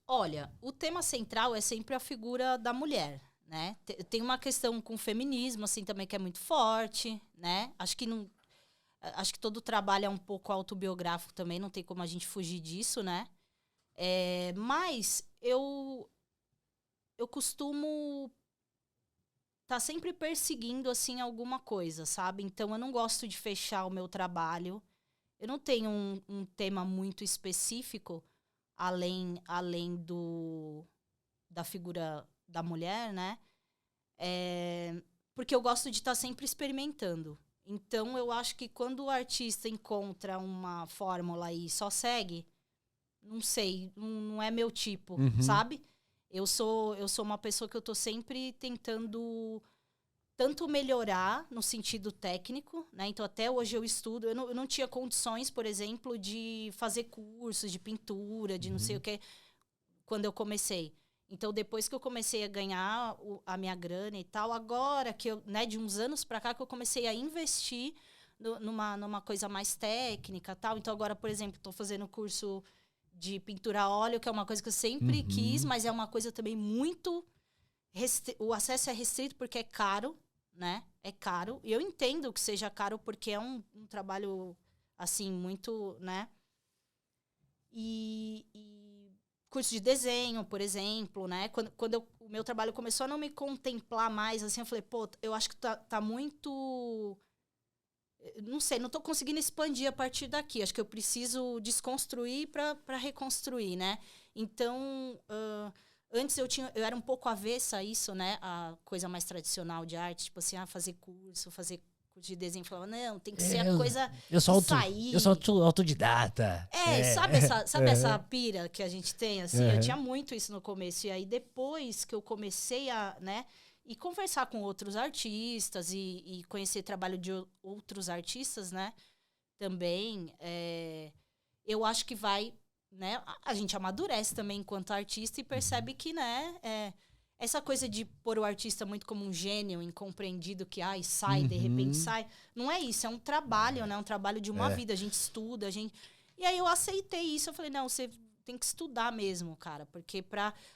Olha, o tema central é sempre a figura da mulher, né? Tem uma questão com o feminismo, assim, também, que é muito forte, né? Acho que todo trabalho é um pouco autobiográfico também, não tem como a gente fugir disso, né? Mas eu costumo estar sempre perseguindo, assim, alguma coisa, sabe? Então, eu não gosto de fechar o meu trabalho. Eu não tenho um tema muito específico, além da figura da mulher, né? Porque eu gosto de estar sempre experimentando. Então, eu acho que quando o artista encontra uma fórmula e só segue, não sei, não é meu tipo, sabe? Eu sou uma pessoa que eu tô sempre tentando tanto melhorar no sentido técnico, né? Então, até hoje eu estudo. Eu não tinha condições, por exemplo, de fazer cursos de pintura, de não sei o quê, quando eu comecei. Então, depois que eu comecei a ganhar a minha grana e tal, agora que eu, né, de uns anos para cá, que eu comecei a investir numa coisa mais técnica e tal. Então, agora, por exemplo, estou fazendo curso de pintura a óleo, que é uma coisa que eu sempre quis, mas é uma coisa também muito... O acesso é restrito porque é caro, né? É caro. E eu entendo que seja caro porque é um trabalho, assim, muito, né? E curso de desenho, por exemplo, né? Quando o meu trabalho começou a não me contemplar mais, assim, eu falei, pô, eu acho que tá muito... Não sei, não tô conseguindo expandir a partir daqui. Acho que eu preciso desconstruir para reconstruir, né? Então, antes eu era um pouco avessa a isso, né? A coisa mais tradicional de arte, tipo assim, fazer curso de desenho. Eu falava, não, tem que ser a coisa sair. Eu sou autodidata. Sabe essa pira que a gente tem, assim? Eu tinha muito isso no começo. E aí, depois que eu comecei a, né? E conversar com outros artistas e conhecer trabalho de outros artistas, né? Também, eu acho que vai, né? A gente amadurece também enquanto artista e percebe que, né? Essa coisa de pôr o artista muito como um gênio incompreendido que sai, de repente sai. Não é isso, é um trabalho, né? Um trabalho de uma vida. A gente estuda, E aí eu aceitei isso. Eu falei, não, você tem que estudar mesmo, cara. Porque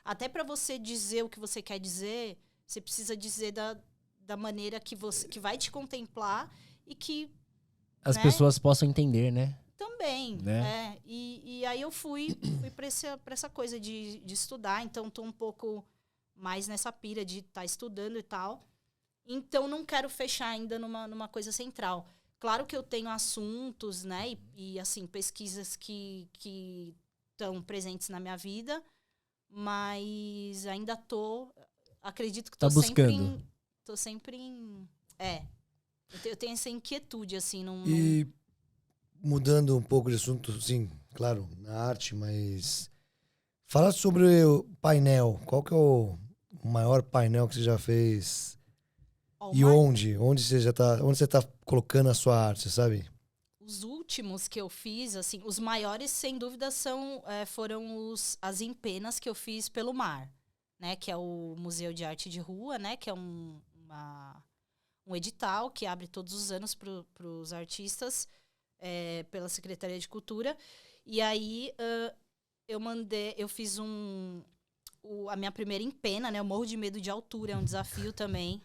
até para você dizer o que você quer dizer, você precisa dizer da maneira que vai te contemplar e que... As pessoas possam entender, né? Também, né? E aí eu fui para essa coisa de estudar. Então, tô um pouco... mais nessa pira de estar estudando e tal. Então, não quero fechar ainda numa coisa central. Claro que eu tenho assuntos, né? E assim, pesquisas que estão presentes na minha vida. Mas ainda acredito que tô buscando. Tô sempre em... Eu tenho essa inquietude, assim. E mudando um pouco de assunto, sim, claro, na arte, mas... Fala sobre o painel. Qual que é o maior painel que você já fez? E onde você tá colocando a sua arte, sabe? Os últimos que eu fiz, assim, os maiores, sem dúvida, foram as empenas que eu fiz pelo mar, né? Que é o Museu de Arte de Rua, né? Que é um edital que abre todos os anos para os artistas, pela Secretaria de Cultura. E aí... eu fiz a minha primeira empena, né? Eu morro de medo de altura, é um desafio também.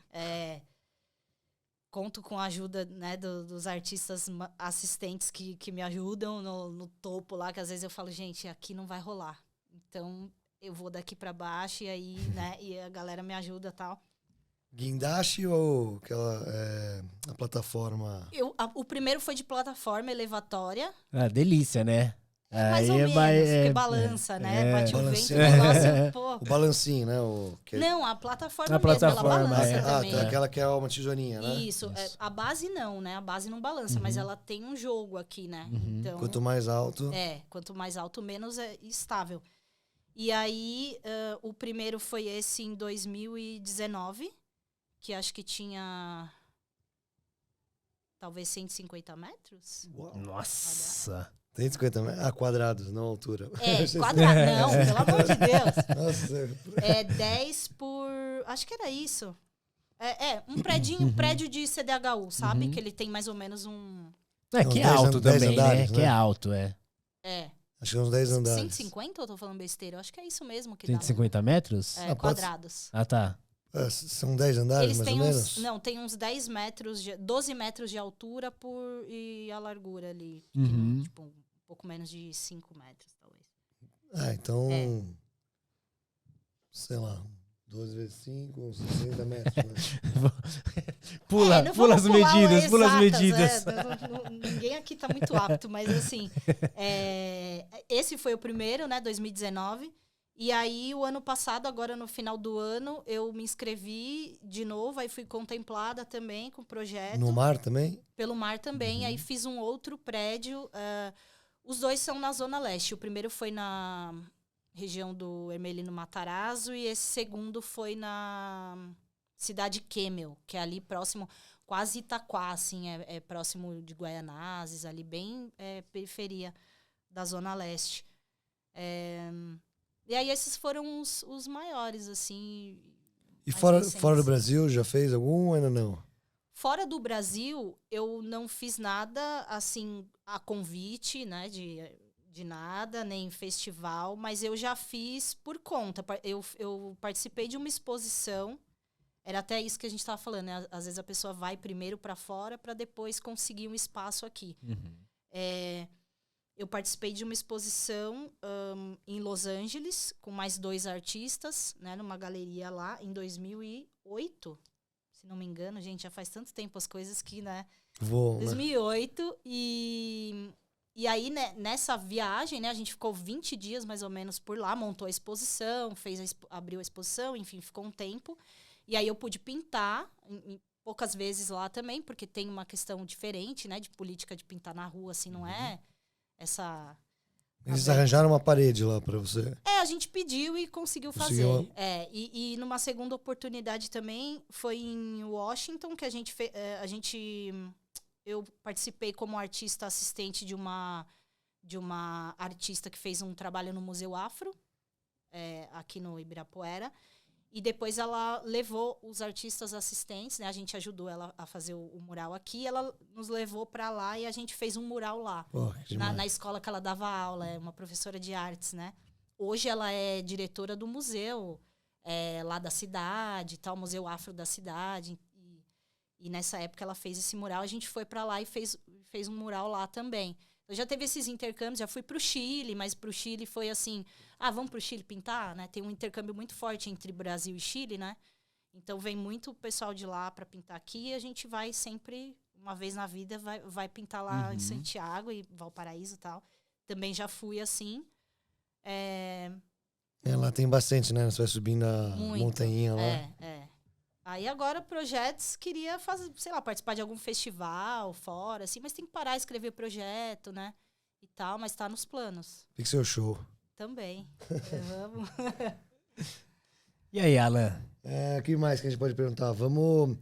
Conto com a ajuda, né, dos artistas assistentes que me ajudam no topo lá, que às vezes eu falo, gente, aqui não vai rolar. Então, eu vou daqui para baixo e aí, né, e a galera me ajuda e tal. Guindaste ou a plataforma? O primeiro foi de plataforma elevatória. Delícia, né? Mais ou menos, porque balança, né? Bate o vento, o negócio, pô. O balancinho, né? Não, a plataforma mesmo, ela balança também. Aquela que é uma tesourinha, né? Isso. A base não, né? A base não balança, mas ela tem um jogo aqui, né? Então, quanto mais alto... quanto mais alto, menos é estável. E aí, o primeiro foi esse em 2019, que acho que tinha... talvez 150 metros. Uau. Nossa! 150 metros? Quadrados, não altura. Quadrado. Não, pelo amor de Deus. Nossa. 10 por... Acho que era isso. Um prédio de CDHU, sabe? Que ele tem mais ou menos um... que é alto também, andares, né? Que é alto, Acho que uns 10 andares. 150 ou eu tô falando besteira? Eu acho que é isso mesmo que 150 dá. metros? Quadrados. Tá. São 10 andares, mais ou menos? Não, tem uns 10 metros, 12 metros de altura e a largura ali. Tipo, um pouco menos de 5 metros, talvez. Então... sei lá... 12 vezes 5, 60 metros, né? Pula as medidas, Ninguém aqui tá muito apto, mas assim... esse foi o primeiro, né? 2019. E aí, o ano passado, agora no final do ano, eu me inscrevi de novo, aí fui contemplada também com o projeto. No mar também? Pelo mar também, aí fiz um outro prédio. Os dois são na Zona Leste. O primeiro foi na região do Hermelino Matarazzo e esse segundo foi na cidade Kemmel, que é ali próximo, quase Itaquá, assim, próximo de Guaianazes, ali bem periferia da Zona Leste. E aí esses foram os maiores, assim. E mais fora recentes. do Brasil, já fez algum ou ainda não? Fora do Brasil, eu não fiz nada, assim, a convite, né, de nada, nem festival, mas eu já fiz por conta. Eu participei de uma exposição, era até isso que a gente estava falando, né? Às vezes a pessoa vai primeiro para fora para depois conseguir um espaço aqui. Eu participei de uma exposição em Los Angeles, com mais 2 artistas, né, numa galeria lá, em 2008. Se não me engano, gente, já faz tanto tempo as coisas que, né? 2008. E aí, né, nessa viagem, né, a gente ficou 20 dias, mais ou menos, por lá, montou a exposição, abriu a exposição, enfim, ficou um tempo. E aí eu pude pintar, poucas vezes lá também, porque tem uma questão diferente, né, de política de pintar na rua, assim, não é essa... Eles arranjaram uma parede lá pra você. A gente pediu e conseguiu fazer. E numa segunda oportunidade também, foi em Washington, que a gente eu participei como artista assistente de uma artista que fez um trabalho no Museu Afro, aqui no Ibirapuera. E depois ela levou os artistas assistentes, né? A gente ajudou ela a fazer o mural aqui. Ela nos levou para lá e a gente fez um mural lá. Na escola que ela dava aula. É uma professora de artes, né? Hoje ela é diretora do museu lá da cidade, tal, Museu Afro da cidade. E nessa época ela fez esse mural. A gente foi para lá e fez um mural lá também. Eu já teve esses intercâmbios, já fui para o Chile, mas para o Chile foi assim, vamos para o Chile pintar, né? Tem um intercâmbio muito forte entre Brasil e Chile, né? Então vem muito pessoal de lá para pintar aqui e a gente vai sempre, uma vez na vida, vai pintar lá em Santiago e Valparaíso e tal. Também já fui assim. Lá tem bastante, né? Você vai subindo a montanha lá. Aí agora, projetos, queria fazer, sei lá, participar de algum festival fora, assim, mas tem que parar de escrever projeto, né? E tal, mas tá nos planos. Pixel Show. Também. Vamos. E aí, Alan? O que mais que a gente pode perguntar? Vamos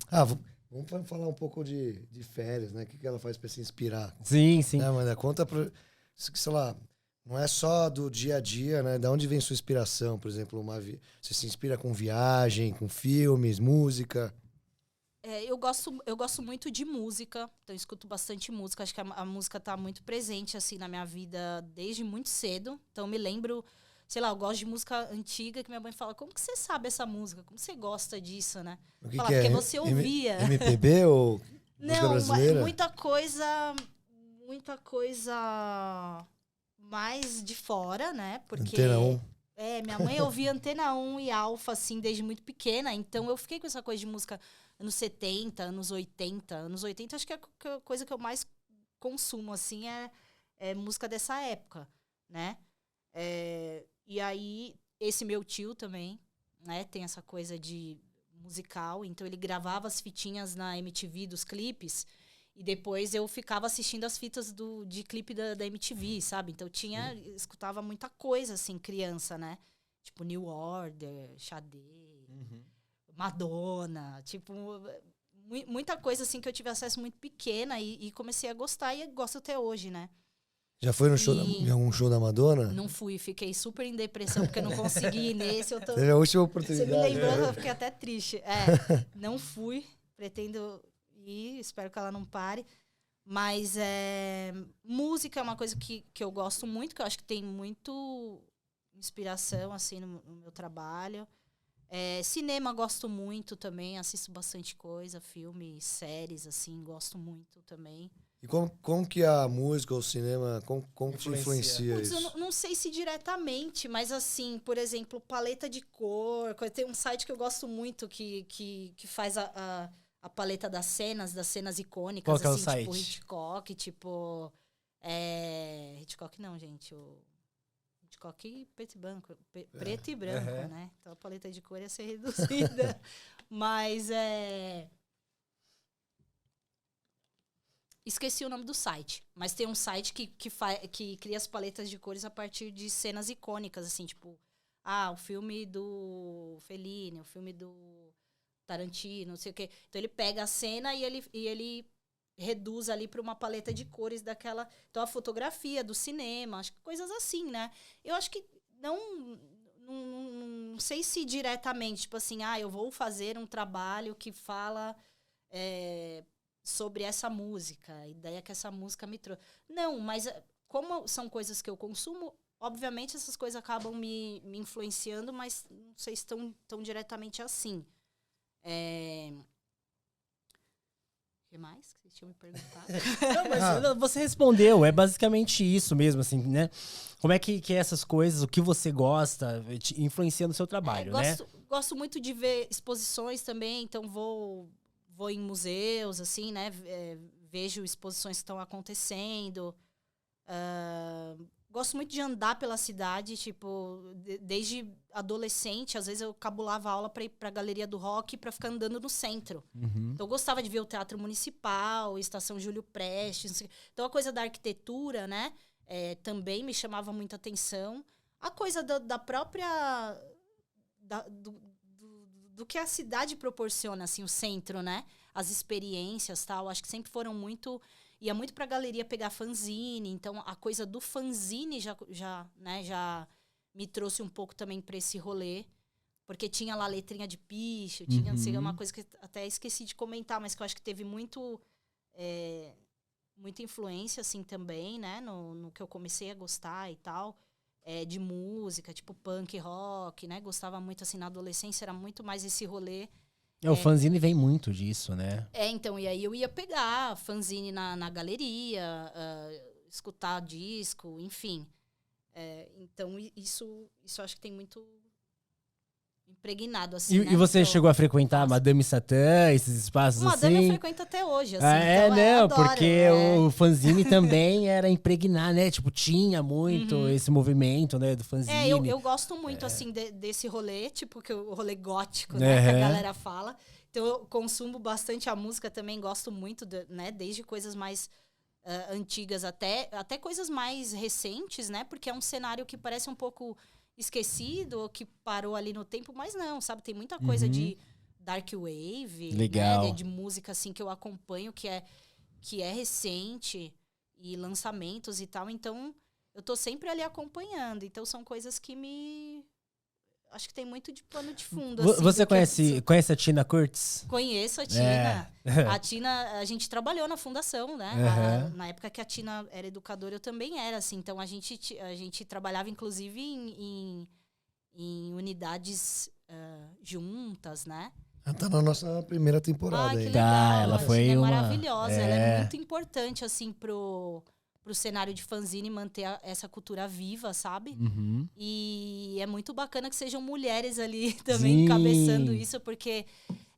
falar um pouco de férias, né? O que ela faz pra se inspirar? Sim, sim. Né, Amanda? Conta pra... Sei lá, não é só do dia a dia, né? Da onde vem sua inspiração? Por exemplo, você se inspira com viagem, com filmes, música? Eu gosto muito de música, então eu escuto bastante música. Acho que a música tá muito presente, assim, na minha vida desde muito cedo. Então eu me lembro, sei lá, eu gosto de música antiga, que minha mãe fala, como que você sabe essa música? Como você gosta disso, né? O que Fala, que porque você ouvia. MPB ou música Não, brasileira? muita coisa mais de fora, né? Porque Antena 1. minha mãe ouvia Antena 1 e Alfa, assim, desde muito pequena. Então, eu fiquei com essa coisa de música anos 70, anos 80. Anos 80, acho que a coisa que eu mais consumo, assim, é música dessa época, né? E aí, esse meu tio também, né? Tem essa coisa de musical. Então, ele gravava as fitinhas na MTV dos clipes. E depois eu ficava assistindo as fitas de clipe da MTV, sabe? Então escutava muita coisa, assim, criança, né? Tipo New Order, Xadê, Madonna, tipo... Muita coisa, assim, que eu tive acesso muito pequena e comecei a gostar e gosto até hoje, né? Já foi em algum show da Madonna? Não fui, fiquei super em depressão porque eu não consegui ir nesse. Teve a última oportunidade. Você me lembrou, eu fiquei até triste. Não fui, pretendo... espero que ela não pare, mas música é uma coisa que eu gosto muito, que eu acho que tem muito inspiração, assim, no meu trabalho. Cinema gosto muito também, assisto bastante coisa, filmes, séries, assim, gosto muito também. E como que a música ou o cinema, como te influencia isso? Eu não sei se diretamente, mas assim, por exemplo, paleta de cor, tem um site que eu gosto muito que faz a paleta das cenas icônicas. Qual que é o assim, site? Tipo Hitchcock, tipo... Hitchcock não, gente. O Hitchcock preto e branco, né? Então a paleta de cor ia ser reduzida. Mas esqueci o nome do site. Mas tem um site que cria as paletas de cores a partir de cenas icônicas, assim, tipo... o filme do Fellini, o filme do Tarantino, não sei o quê. Então ele pega a cena e ele reduz ali para uma paleta de cores daquela... Então a fotografia do cinema, acho que coisas assim, né? Eu acho que não sei se diretamente, tipo assim, eu vou fazer um trabalho que fala sobre essa música, a ideia que essa música me trouxe. Não, mas como são coisas que eu consumo, obviamente essas coisas acabam me influenciando, mas não sei se tão diretamente assim. O que mais que vocês tinham me perguntado? Não, mas você respondeu, é basicamente isso mesmo, assim, né? Como é que essas coisas, o que você gosta, te influencia no seu trabalho, né? Gosto muito de ver exposições também, então vou em museus, assim, né? Vejo exposições que estão acontecendo. Gosto muito de andar pela cidade, tipo, desde adolescente, às vezes eu cabulava aula para ir para a Galeria do Rock para ficar andando no centro. Uhum. Então eu gostava de ver o Teatro Municipal, Estação Júlio Prestes. Então a coisa da arquitetura, né, também me chamava muita atenção. A coisa da própria... do que a cidade proporciona, assim, o centro, né? As experiências, tal. Acho que sempre foram muito... Ia muito pra galeria pegar fanzine, então a coisa do fanzine já me trouxe um pouco também pra esse rolê, porque tinha lá letrinha de picho, tinha, não sei, uma coisa que até esqueci de comentar, mas que eu acho que teve muita influência, assim, também, né, no que eu comecei a gostar e tal, de música, tipo punk rock, né, gostava muito, assim, na adolescência, era muito mais esse rolê. O fanzine vem muito disso, né? Então, e aí eu ia pegar fanzine na galeria, escutar disco, enfim. Então, isso acho que tem muito impregnado, assim, né? E você chegou a frequentar Madame Satã, esses espaços Madame assim? eu frequento até hoje, assim. Não, eu adoro, porque o fanzine também era impregnar, né? Tipo, tinha muito esse movimento, né, do fanzine. Eu gosto muito, assim, desse rolê, tipo, o rolê gótico, né, que a galera fala. Então, eu consumo bastante a música também, gosto muito, né, desde coisas mais antigas até coisas mais recentes, né, porque é um cenário que parece um pouco esquecido, ou que parou ali no tempo, mas não, sabe, tem muita coisa de dark wave, legal, né, de música, assim, que eu acompanho, que é recente, e lançamentos e tal, então eu tô sempre ali acompanhando, então são coisas que acho que tem muito de pano de fundo. Assim, você conhece a Tina Curtis? Conheço a Tina. A Tina, a gente trabalhou na fundação, né? Na época que a Tina era educadora, eu também era, assim. Então, a gente trabalhava, inclusive, em unidades juntas, né? Ela tá na nossa primeira temporada aí. Que legal. Ela a foi Tina é uma... maravilhosa. Ela é muito importante, assim, pro cenário de fanzine manter essa cultura viva, sabe? E é muito bacana que sejam mulheres ali também encabeçando isso, porque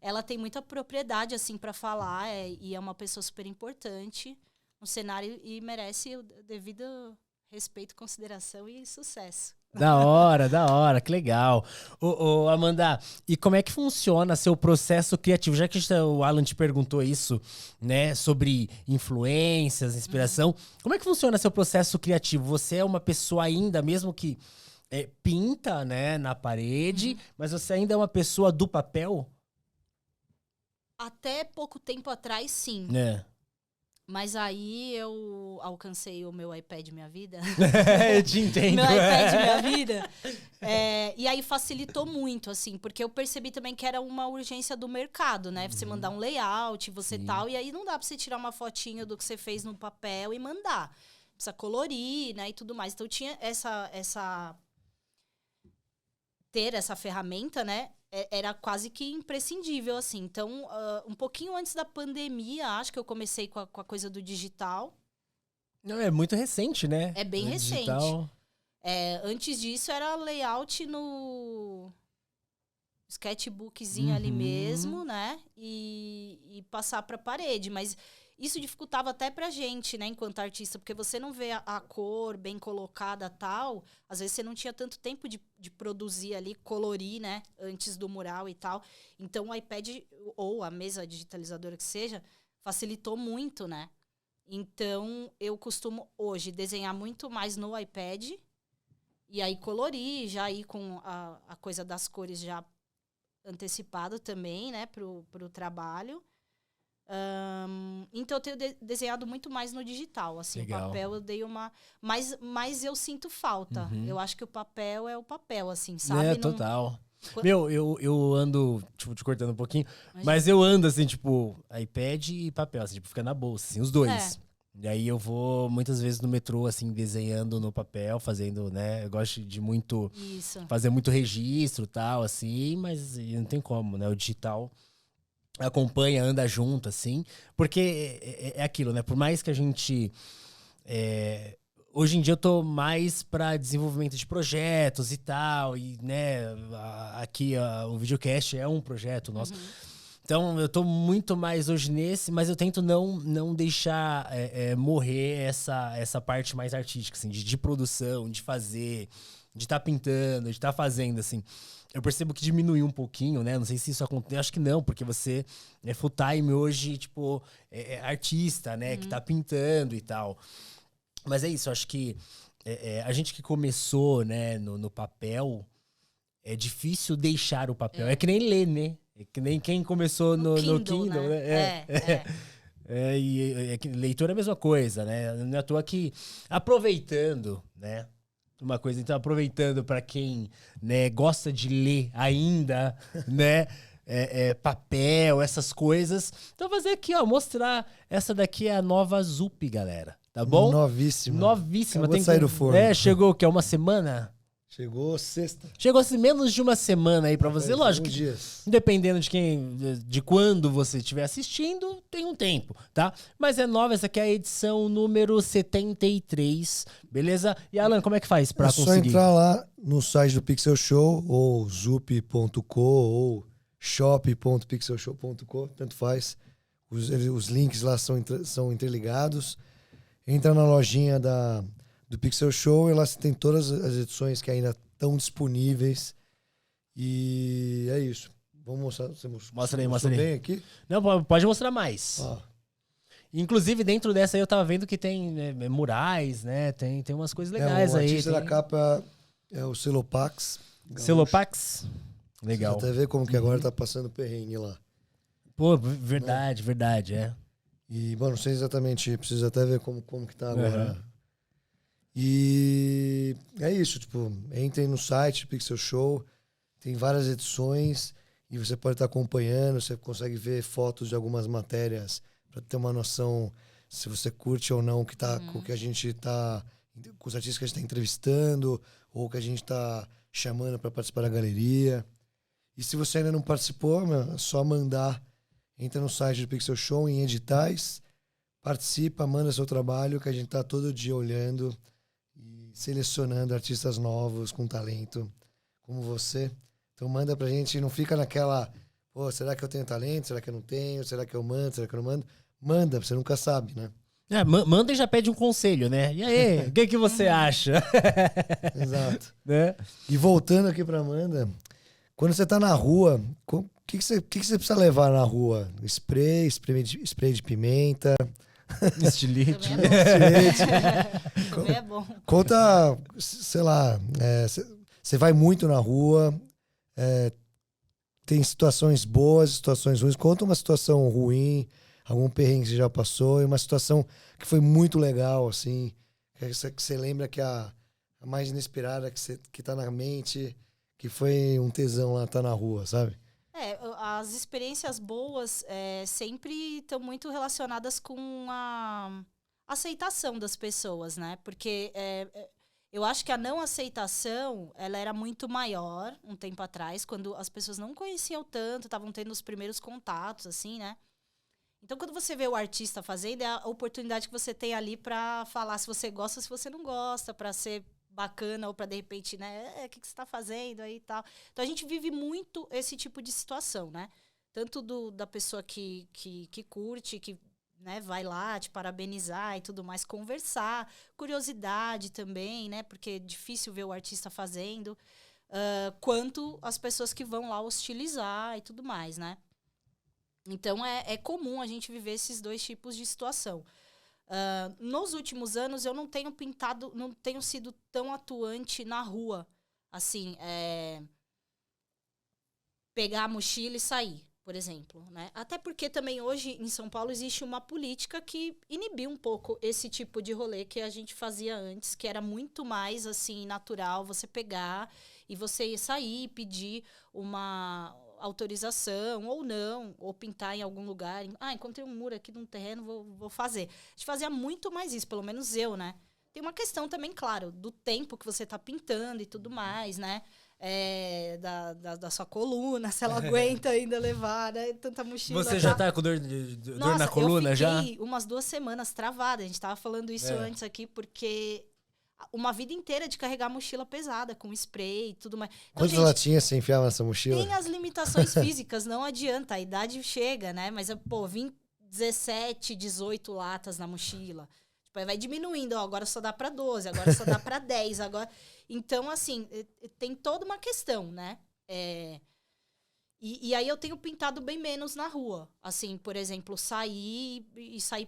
ela tem muita propriedade, assim, para falar, e é uma pessoa super importante no cenário e merece o devido respeito, consideração e sucesso. Da hora, que legal. Amanda, e como é que funciona seu processo criativo? Já que o Alan te perguntou isso, né, sobre influências, inspiração, como é que funciona seu processo criativo? Você é uma pessoa ainda, mesmo que pinta, né, na parede, mas você ainda é uma pessoa do papel? Até pouco tempo atrás, sim. Mas aí eu alcancei o meu iPad Minha Vida. Eu te entendo. Meu iPad Minha Vida. E aí facilitou muito, assim, porque eu percebi também que era uma urgência do mercado, né? Você mandar um layout, você tal, e aí não dá pra você tirar uma fotinha do que você fez no papel e mandar. Precisa colorir, né, e tudo mais. Então tinha ter essa ferramenta, né? Era quase que imprescindível, assim. Então, um pouquinho antes da pandemia, acho que eu comecei com a coisa do digital. Não, é muito recente, né? É bem recente. Antes disso, era layout no sketchbookzinho ali mesmo, né? E passar pra parede. Mas isso dificultava até pra gente, né? Enquanto artista, porque você não vê a cor bem colocada tal. Às vezes você não tinha tanto tempo de produzir ali, colorir, né? Antes do mural e tal. Então o iPad ou a mesa digitalizadora que seja, facilitou muito, né? Então eu costumo hoje desenhar muito mais no iPad. E aí colorir, já ir com a coisa das cores já antecipado também, né? Pro trabalho. Então eu tenho desenhado muito mais no digital, assim. Legal. O papel eu dei uma... Mas eu sinto falta. Eu acho que o papel é o papel, assim, sabe? É, Não- total. Qu- Meu, eu ando, tipo, te cortando um pouquinho, mas eu ando assim, tipo, iPad e papel, assim, tipo, fica na bolsa, assim, os dois. E aí eu vou muitas vezes no metrô, assim, desenhando no papel, fazendo, né? Eu gosto de muito Isso. fazer muito registro e tal, assim, mas não tem como, né? O digital acompanha, anda junto, assim, porque é aquilo, né? Por mais que a gente. Hoje em dia eu tô mais para desenvolvimento de projetos e tal, e, né, aqui o videocast é um projeto nosso. Então, eu tô muito mais hoje nesse, mas eu tento não deixar morrer essa parte mais artística, assim, de produção, de fazer, de estar pintando, de estar fazendo, assim. Eu percebo que diminuiu um pouquinho, né? Não sei se isso acontece. Acho que não, porque você é full time hoje, tipo, é artista, né? Que tá pintando e tal. Mas é isso, eu acho que a gente que começou, né, no papel, é difícil deixar o papel. É que nem ler, né? É que nem quem começou no Kindle, né? Leitura é a mesma coisa, né? Não é à toa que, aproveitando, né? Uma coisa, então, aproveitando para quem, né, gosta de ler ainda, né? Papel, essas coisas. Então, fazer aqui, ó, mostrar. Essa daqui é a nova Zup, galera. Tá bom? Novíssima. Novíssima. Acabou de sair do forno. Chegou o quê? Uma semana? Chegou sexta. Chegou assim, menos de uma semana aí pra você. Faz Lógico alguns que, dias. dependendo de quando você estiver assistindo, tem um tempo, tá? Mas é nova, essa aqui é a edição número 73, beleza? E Alan, como é que faz pra É só conseguir? entrar lá no site do Pixel Show, ou zup.co, ou shop.pixelshow.co, tanto faz. Os links lá são interligados. Entra na lojinha do Pixel Show e lá você tem todas as edições que ainda estão disponíveis. E é isso. Vamos mostrar. Você Mostra aí, mostrou mostra aí. bem aqui? Não, pode mostrar mais. Ó, Inclusive, dentro dessa aí eu tava vendo que tem murais, né? Tem umas coisas legais o aí. artista da Tem capa é o Celopax. Celopax. Legal. Você até vê como que agora tá passando perrengue lá. Pô, verdade, E, bom, não sei exatamente, preciso até ver como que tá agora. E é isso, tipo, entrem no site Pixel Show, tem várias edições e você pode estar acompanhando, você consegue ver fotos de algumas matérias para ter uma noção se você curte ou não o que tá, com o que a gente tá, com os artistas que a gente tá entrevistando ou que a gente tá chamando para participar da galeria. E se você ainda não participou, é só mandar. Entra no site do Pixel Show, em editais, participa, manda seu trabalho, que a gente tá todo dia olhando e selecionando artistas novos, com talento, como você. Então manda pra gente, não fica naquela, pô, será que eu tenho talento? Será que eu não tenho? Será que eu mando? Será que eu não mando? Manda, você nunca sabe, né? Manda e já pede um conselho, né? E aí, o que você acha? Exato. Né? E voltando aqui pra Amanda, quando você tá na rua, o que você precisa levar na rua? Spray de pimenta. Estilite. Também é bom. Conta, sei lá, você vai muito na rua, tem situações boas, situações ruins. Conta uma situação ruim, algum perrengue que você já passou, e uma situação que foi muito legal, assim, que você lembra que a mais inesperada que tá na mente, que foi um tesão lá, tá na rua, sabe? As experiências boas sempre estão muito relacionadas com a aceitação das pessoas, né? Porque eu acho que a não aceitação, ela era muito maior um tempo atrás, quando as pessoas não conheciam tanto, estavam tendo os primeiros contatos, assim, né? Então, quando você vê o artista fazendo, é a oportunidade que você tem ali para falar se você gosta ou se você não gosta, para ser bacana ou para de repente, né, o que você está fazendo aí e tal. Então a gente vive muito esse tipo de situação, né? Tanto da pessoa que curte, que, né, vai lá te parabenizar e tudo mais, conversar, curiosidade também, né? Porque é difícil ver o artista fazendo, quanto as pessoas que vão lá hostilizar e tudo mais, né? Então é comum a gente viver esses dois tipos de situação. Nos últimos anos, eu não tenho sido tão atuante na rua. Assim, pegar a mochila e sair. por exemplo, né? Até porque também hoje em São Paulo existe uma política que inibiu um pouco esse tipo de rolê que a gente fazia antes, que era muito mais assim natural você pegar e você sair e pedir uma autorização ou não, ou pintar em algum lugar. Encontrei um muro aqui num terreno, vou fazer. A gente fazia muito mais isso, pelo menos eu, né? Tem uma questão também, claro, do tempo que você tá pintando e tudo mais, né? Da sua coluna, se ela aguenta ainda levar, né? Tanta mochila. Você já tá com dor na coluna eu já? fiquei umas 2 semanas travada. A gente tava falando isso antes aqui, porque uma vida inteira de carregar mochila pesada, com spray e tudo mais. Então, Quantas latinhas você enfiava nessa mochila? Tem as limitações físicas, não adianta, a idade chega, né? Mas, vim 17, 18 latas na mochila. Tipo, aí vai diminuindo, agora só dá para 12, agora só dá para 10, agora... Então, assim, tem toda uma questão, né? E aí eu tenho pintado bem menos na rua. Assim, por exemplo, sair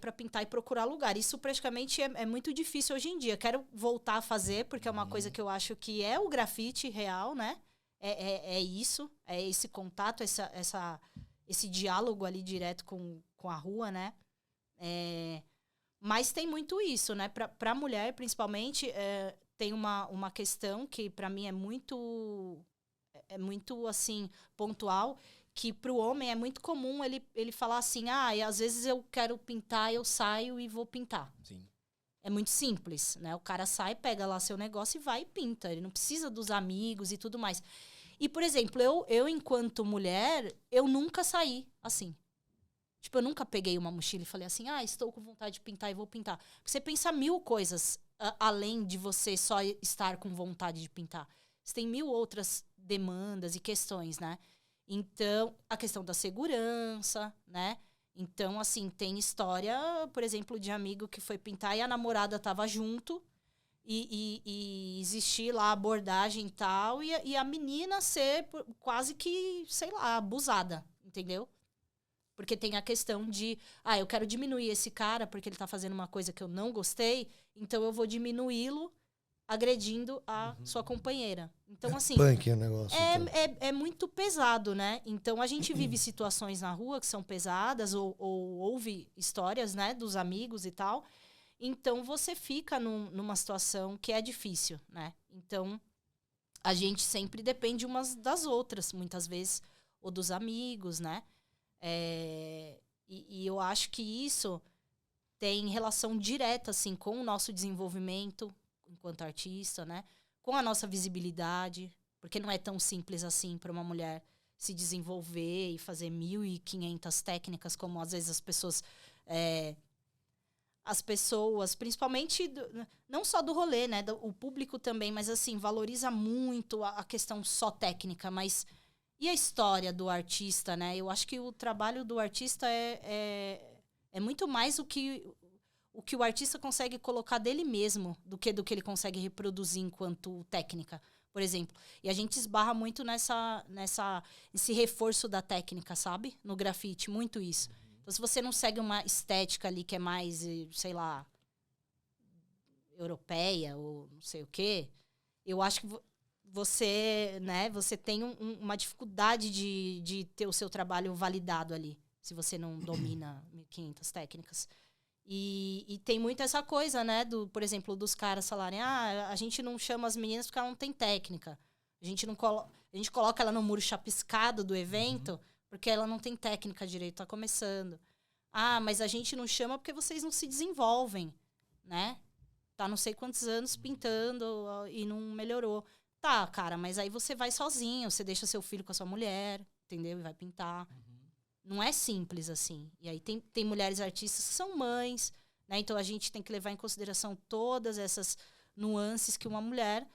para pintar e procurar lugar. Isso praticamente é muito difícil hoje em dia. Quero voltar a fazer, porque é uma coisa que eu acho que é o grafite real, né? É isso, é esse contato, esse diálogo ali direto com a rua, né? Mas tem muito isso, né? Pra mulher, principalmente, tem uma questão que para mim é muito, assim, pontual, que pro homem é muito comum ele falar assim, e às vezes eu quero pintar, eu saio e vou pintar. Sim. É muito simples, né? O cara sai, pega lá seu negócio e vai e pinta. Ele não precisa dos amigos e tudo mais. E, por exemplo, eu enquanto mulher, eu nunca saí assim. Tipo, eu nunca peguei uma mochila e falei assim, estou com vontade de pintar e vou pintar. Porque você pensa 1000 coisas além de você só estar com vontade de pintar. Você tem 1000 outras demandas e questões, né? Então, a questão da segurança, né? Então, assim, tem história, por exemplo, de amigo que foi pintar e a namorada estava junto e existir lá abordagem e tal, e a menina ser quase que, sei lá, abusada, entendeu? Porque tem a questão de, eu quero diminuir esse cara porque ele tá fazendo uma coisa que eu não gostei, então eu vou diminuí-lo agredindo a sua companheira. Então, assim... Punk o negócio. É muito pesado, né? Então, a gente vive situações na rua que são pesadas, ou ouve histórias, né, dos amigos e tal. Então, você fica numa situação que é difícil, né? Então, a gente sempre depende umas das outras, muitas vezes, ou dos amigos, né? E eu acho que isso tem relação direta, assim, com o nosso desenvolvimento enquanto artista, né? Com a nossa visibilidade, porque não é tão simples assim para uma mulher se desenvolver e fazer 1.500 técnicas, como às vezes as pessoas, principalmente, não só do rolê, né? O público também, mas assim, valoriza muito a questão só técnica, mas... E a história do artista, né? Eu acho que o trabalho do artista é muito mais o que o artista consegue colocar dele mesmo do que ele consegue reproduzir enquanto técnica, por exemplo. E a gente esbarra muito nesse reforço da técnica, sabe? No grafite, muito isso. Então, se você não segue uma estética ali que é mais, sei lá, europeia ou não sei o quê, eu acho que você, né, você tem uma dificuldade de ter o seu trabalho validado ali, se você não domina 1.500 técnicas. E tem muito essa coisa, né, por exemplo, dos caras falarem, a gente não chama as meninas porque ela não tem técnica. A gente coloca ela no muro chapiscado do evento porque ela não tem técnica direito, tá começando. Mas a gente não chama porque vocês não se desenvolvem, né? Tá não sei quantos anos pintando e não melhorou. Tá, cara, mas aí você vai sozinho, você deixa seu filho com a sua mulher, entendeu? E vai pintar. Não é simples assim. E aí tem mulheres artistas que são mães, né? Então a gente tem que levar em consideração todas essas nuances que uma mulher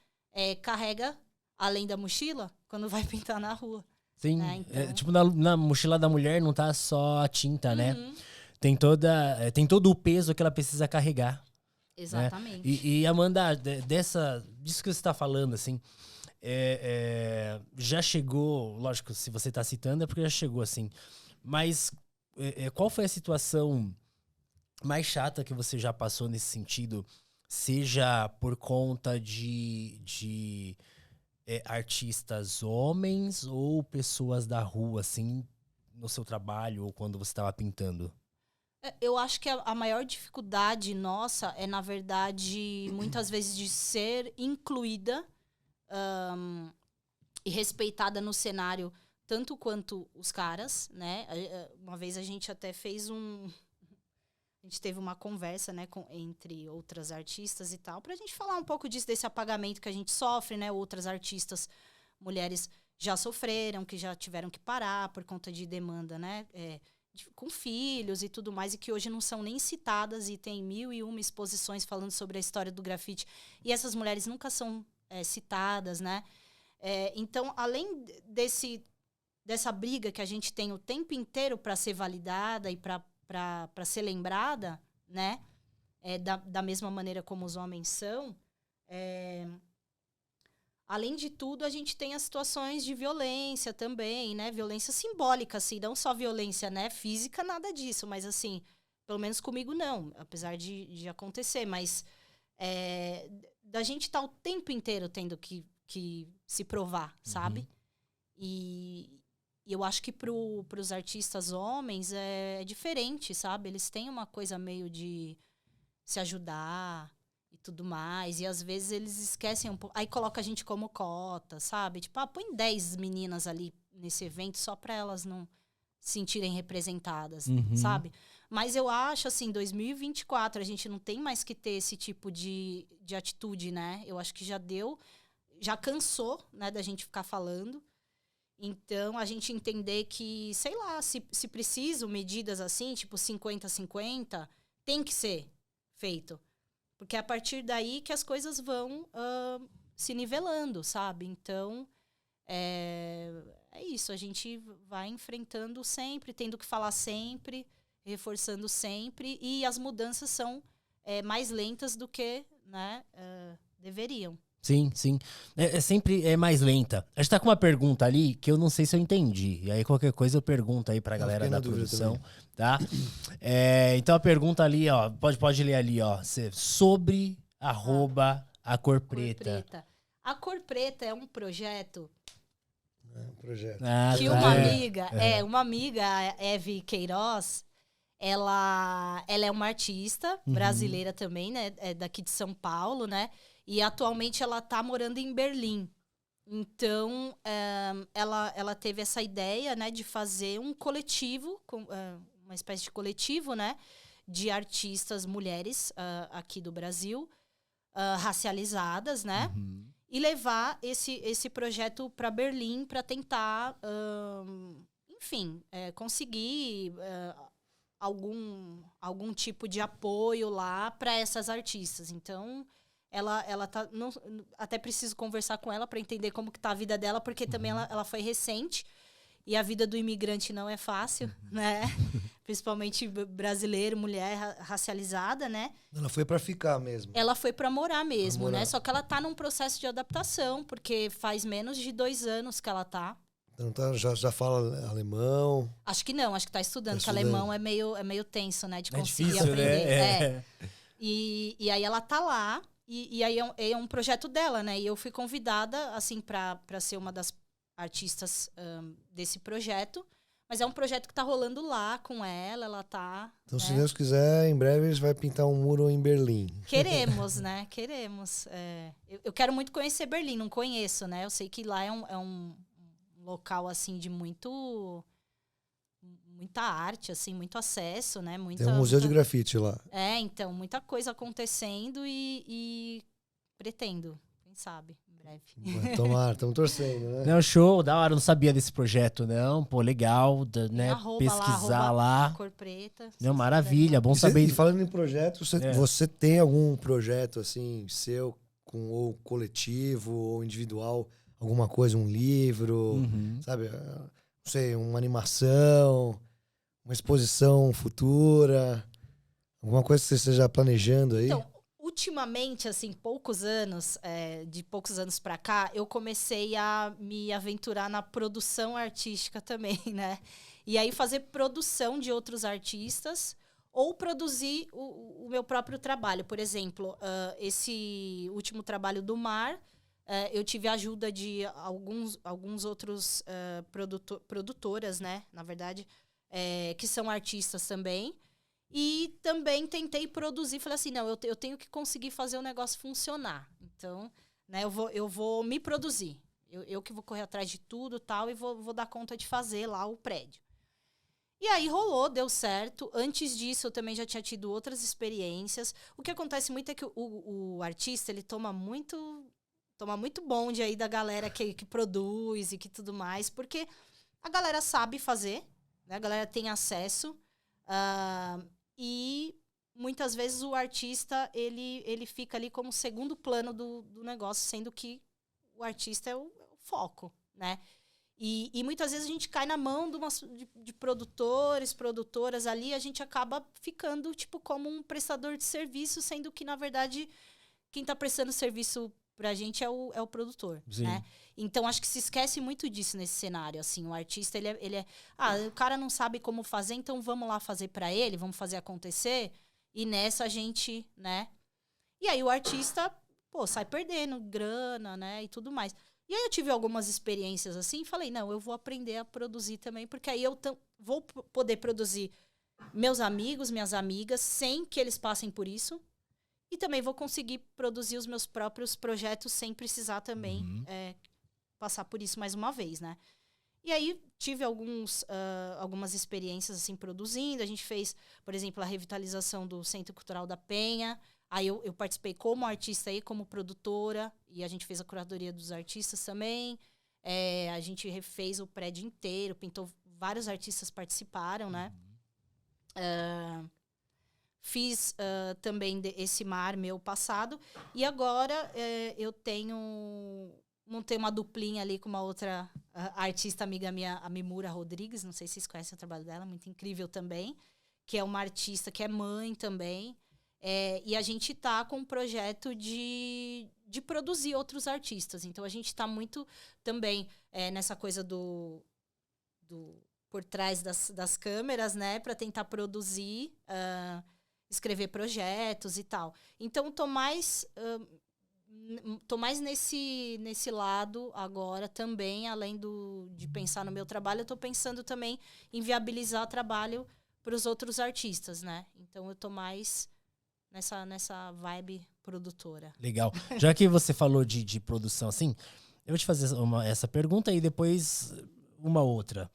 carrega além da mochila quando vai pintar na rua. Sim, né? Então... tipo, na mochila da mulher não tá só a tinta, né? Tem todo o peso que ela precisa carregar. Exatamente. Né? E Amanda, disso que você tá falando, assim, já chegou, lógico, se você tá citando é porque já chegou, assim, mas qual foi a situação mais chata que você já passou nesse sentido? Seja por conta de artistas homens ou pessoas da rua, assim, no seu trabalho ou quando você estava pintando? Eu acho que a maior dificuldade nossa é, na verdade, muitas vezes de ser incluída e respeitada no cenário tanto quanto os caras, né? Uma vez a gente até fez a gente teve uma conversa, né, entre outras artistas e tal, pra gente falar um pouco disso, desse apagamento que a gente sofre, né? Outras artistas, mulheres, já sofreram, que já tiveram que parar por conta de demanda, né? Com filhos e tudo mais, e que hoje não são nem citadas, e tem 1001 exposições falando sobre a história do grafite. E essas mulheres nunca são citadas, né? Então, além dessa briga que a gente tem o tempo inteiro para ser validada e para ser lembrada, né? Da mesma maneira como os homens são, além de tudo, a gente tem as situações de violência também, né? Violência simbólica, assim, não só violência, né? Física, nada disso, mas assim, pelo menos comigo não, apesar de acontecer, mas da gente estar o tempo inteiro tendo que se provar, sabe? E eu acho que pros artistas homens é diferente, sabe? Eles têm uma coisa meio de se ajudar e tudo mais. E às vezes eles esquecem um pouco. Aí coloca a gente como cota, sabe? Tipo, põe 10 meninas ali nesse evento só pra elas não se sentirem representadas, sabe? Mas eu acho, assim, 2024, a gente não tem mais que ter esse tipo de atitude, né? Eu acho que já cansou, né, da gente ficar falando. Então, a gente entender que, sei lá, se preciso, medidas assim, tipo 50-50, tem que ser feito. Porque é a partir daí que as coisas vão se nivelando, sabe? Então, é isso. A gente vai enfrentando sempre, tendo que falar sempre, reforçando sempre. E as mudanças são mais lentas do que, né, deveriam. Sim, sim. Sempre mais lenta. A gente tá com uma pergunta ali que eu não sei se eu entendi. E aí qualquer coisa eu pergunto aí pra galera da produção, tá? Então a pergunta ali, ó, pode ler ali, ó. Sobre @a cor preta. A Cor Preta é um projeto Que uma amiga, a Eve Queiroz, ela é uma artista brasileira também, né? É daqui de São Paulo, né? E atualmente ela tá morando em Berlim. Então, ela teve essa ideia, né, de fazer um coletivo, uma espécie de coletivo, né, de artistas mulheres aqui do Brasil, racializadas, né? E levar esse projeto para Berlim para tentar, enfim, conseguir algum tipo de apoio lá para essas artistas. Então, ela tá... até preciso conversar com ela para entender como que tá a vida dela, porque também ela foi recente. E a vida do imigrante não é fácil, né? Principalmente brasileiro, mulher racializada, né? Ela foi para ficar mesmo. Ela foi para morar mesmo, né? Só que ela tá num processo de adaptação, porque faz menos de 2 anos que ela tá. Então já fala alemão? Acho que não, acho que tá estudando, porque alemão é meio tenso, né? De conseguir difícil, aprender. Né? E aí ela tá lá, e aí é um projeto dela, né? E eu fui convidada, assim, pra ser uma das artistas desse projeto. Mas é um projeto que tá rolando lá com ela tá... Então, se Deus quiser, em breve eles vai pintar um muro em Berlim. Queremos, né? Queremos. Eu quero muito conhecer Berlim, não conheço, né? Eu sei que lá é um local, assim, de muita arte, assim, muito acesso, né? Tem um museu de grafite lá. Então, muita coisa acontecendo e pretendo, quem sabe, em breve. Tomara, estamos torcendo, né? Não, show, da hora, não sabia desse projeto, não. Pô, legal, né? Pesquisar lá. Cor Preta. Não, maravilha, bom saber. E falando em projeto, você tem algum projeto, assim, seu, ou coletivo, ou individual, alguma coisa, um livro, sabe? Não sei, uma animação, uma exposição futura, alguma coisa que você esteja planejando aí? Então, ultimamente, assim, de poucos anos pra cá, eu comecei a me aventurar na produção artística também, né? E aí fazer produção de outros artistas ou produzir o meu próprio trabalho. Por exemplo, esse último trabalho do Mar eu tive a ajuda de alguns outros produtoras, né? Na verdade, que são artistas também. E também tentei produzir. Falei assim, não, eu tenho que conseguir fazer o negócio funcionar. Então, né, eu vou me produzir. Eu que vou correr atrás de tudo e tal, e vou dar conta de fazer lá o prédio. E aí rolou, deu certo. Antes disso, eu também já tinha tido outras experiências. O que acontece muito é que o artista, ele toma muito bonde aí da galera que produz e que tudo mais, porque a galera sabe fazer, né? A galera tem acesso. E muitas vezes o artista, ele fica ali como segundo plano do negócio, sendo que o artista é o foco, né? E muitas vezes a gente cai na mão de produtores, produtoras ali, a gente acaba ficando tipo como um prestador de serviço, sendo que, na verdade, quem está prestando serviço pra gente é o produtor, Sim. né? Então, acho que se esquece muito disso nesse cenário, assim. O artista, ele é... o cara não sabe como fazer, então vamos lá fazer pra ele, vamos fazer acontecer. E nessa a gente, né? E aí o artista, sai perdendo grana, né? E tudo mais. E aí eu tive algumas experiências assim, e falei, não, eu vou aprender a produzir também, porque aí eu vou poder produzir meus amigos, minhas amigas, sem que eles passem por isso. E também vou conseguir produzir os meus próprios projetos sem precisar também passar por isso mais uma vez, né? E aí tive algumas experiências assim produzindo. A gente fez, por exemplo, a revitalização do Centro Cultural da Penha. Aí eu participei como artista e como produtora. E a gente fez a curadoria dos artistas também. A gente refez o prédio inteiro, pintou, vários artistas participaram, né? Fiz também esse mar meu passado. E agora eu montei uma duplinha ali com uma outra artista amiga minha, a Mimura Rodrigues. Não sei se vocês conhecem o trabalho dela, muito incrível também. Que é uma artista que é mãe também. E a gente tá com um projeto de produzir outros artistas. Então, a gente tá muito também nessa coisa do por trás das câmeras, né? Para tentar produzir, escrever projetos e tal. Então, tô mais nesse lado agora também, além de pensar no meu trabalho, eu tô pensando também em viabilizar trabalho para os outros artistas, né? Então, eu tô mais nessa vibe produtora. Legal. Já que você falou de produção, assim, eu vou te fazer essa pergunta e depois uma outra.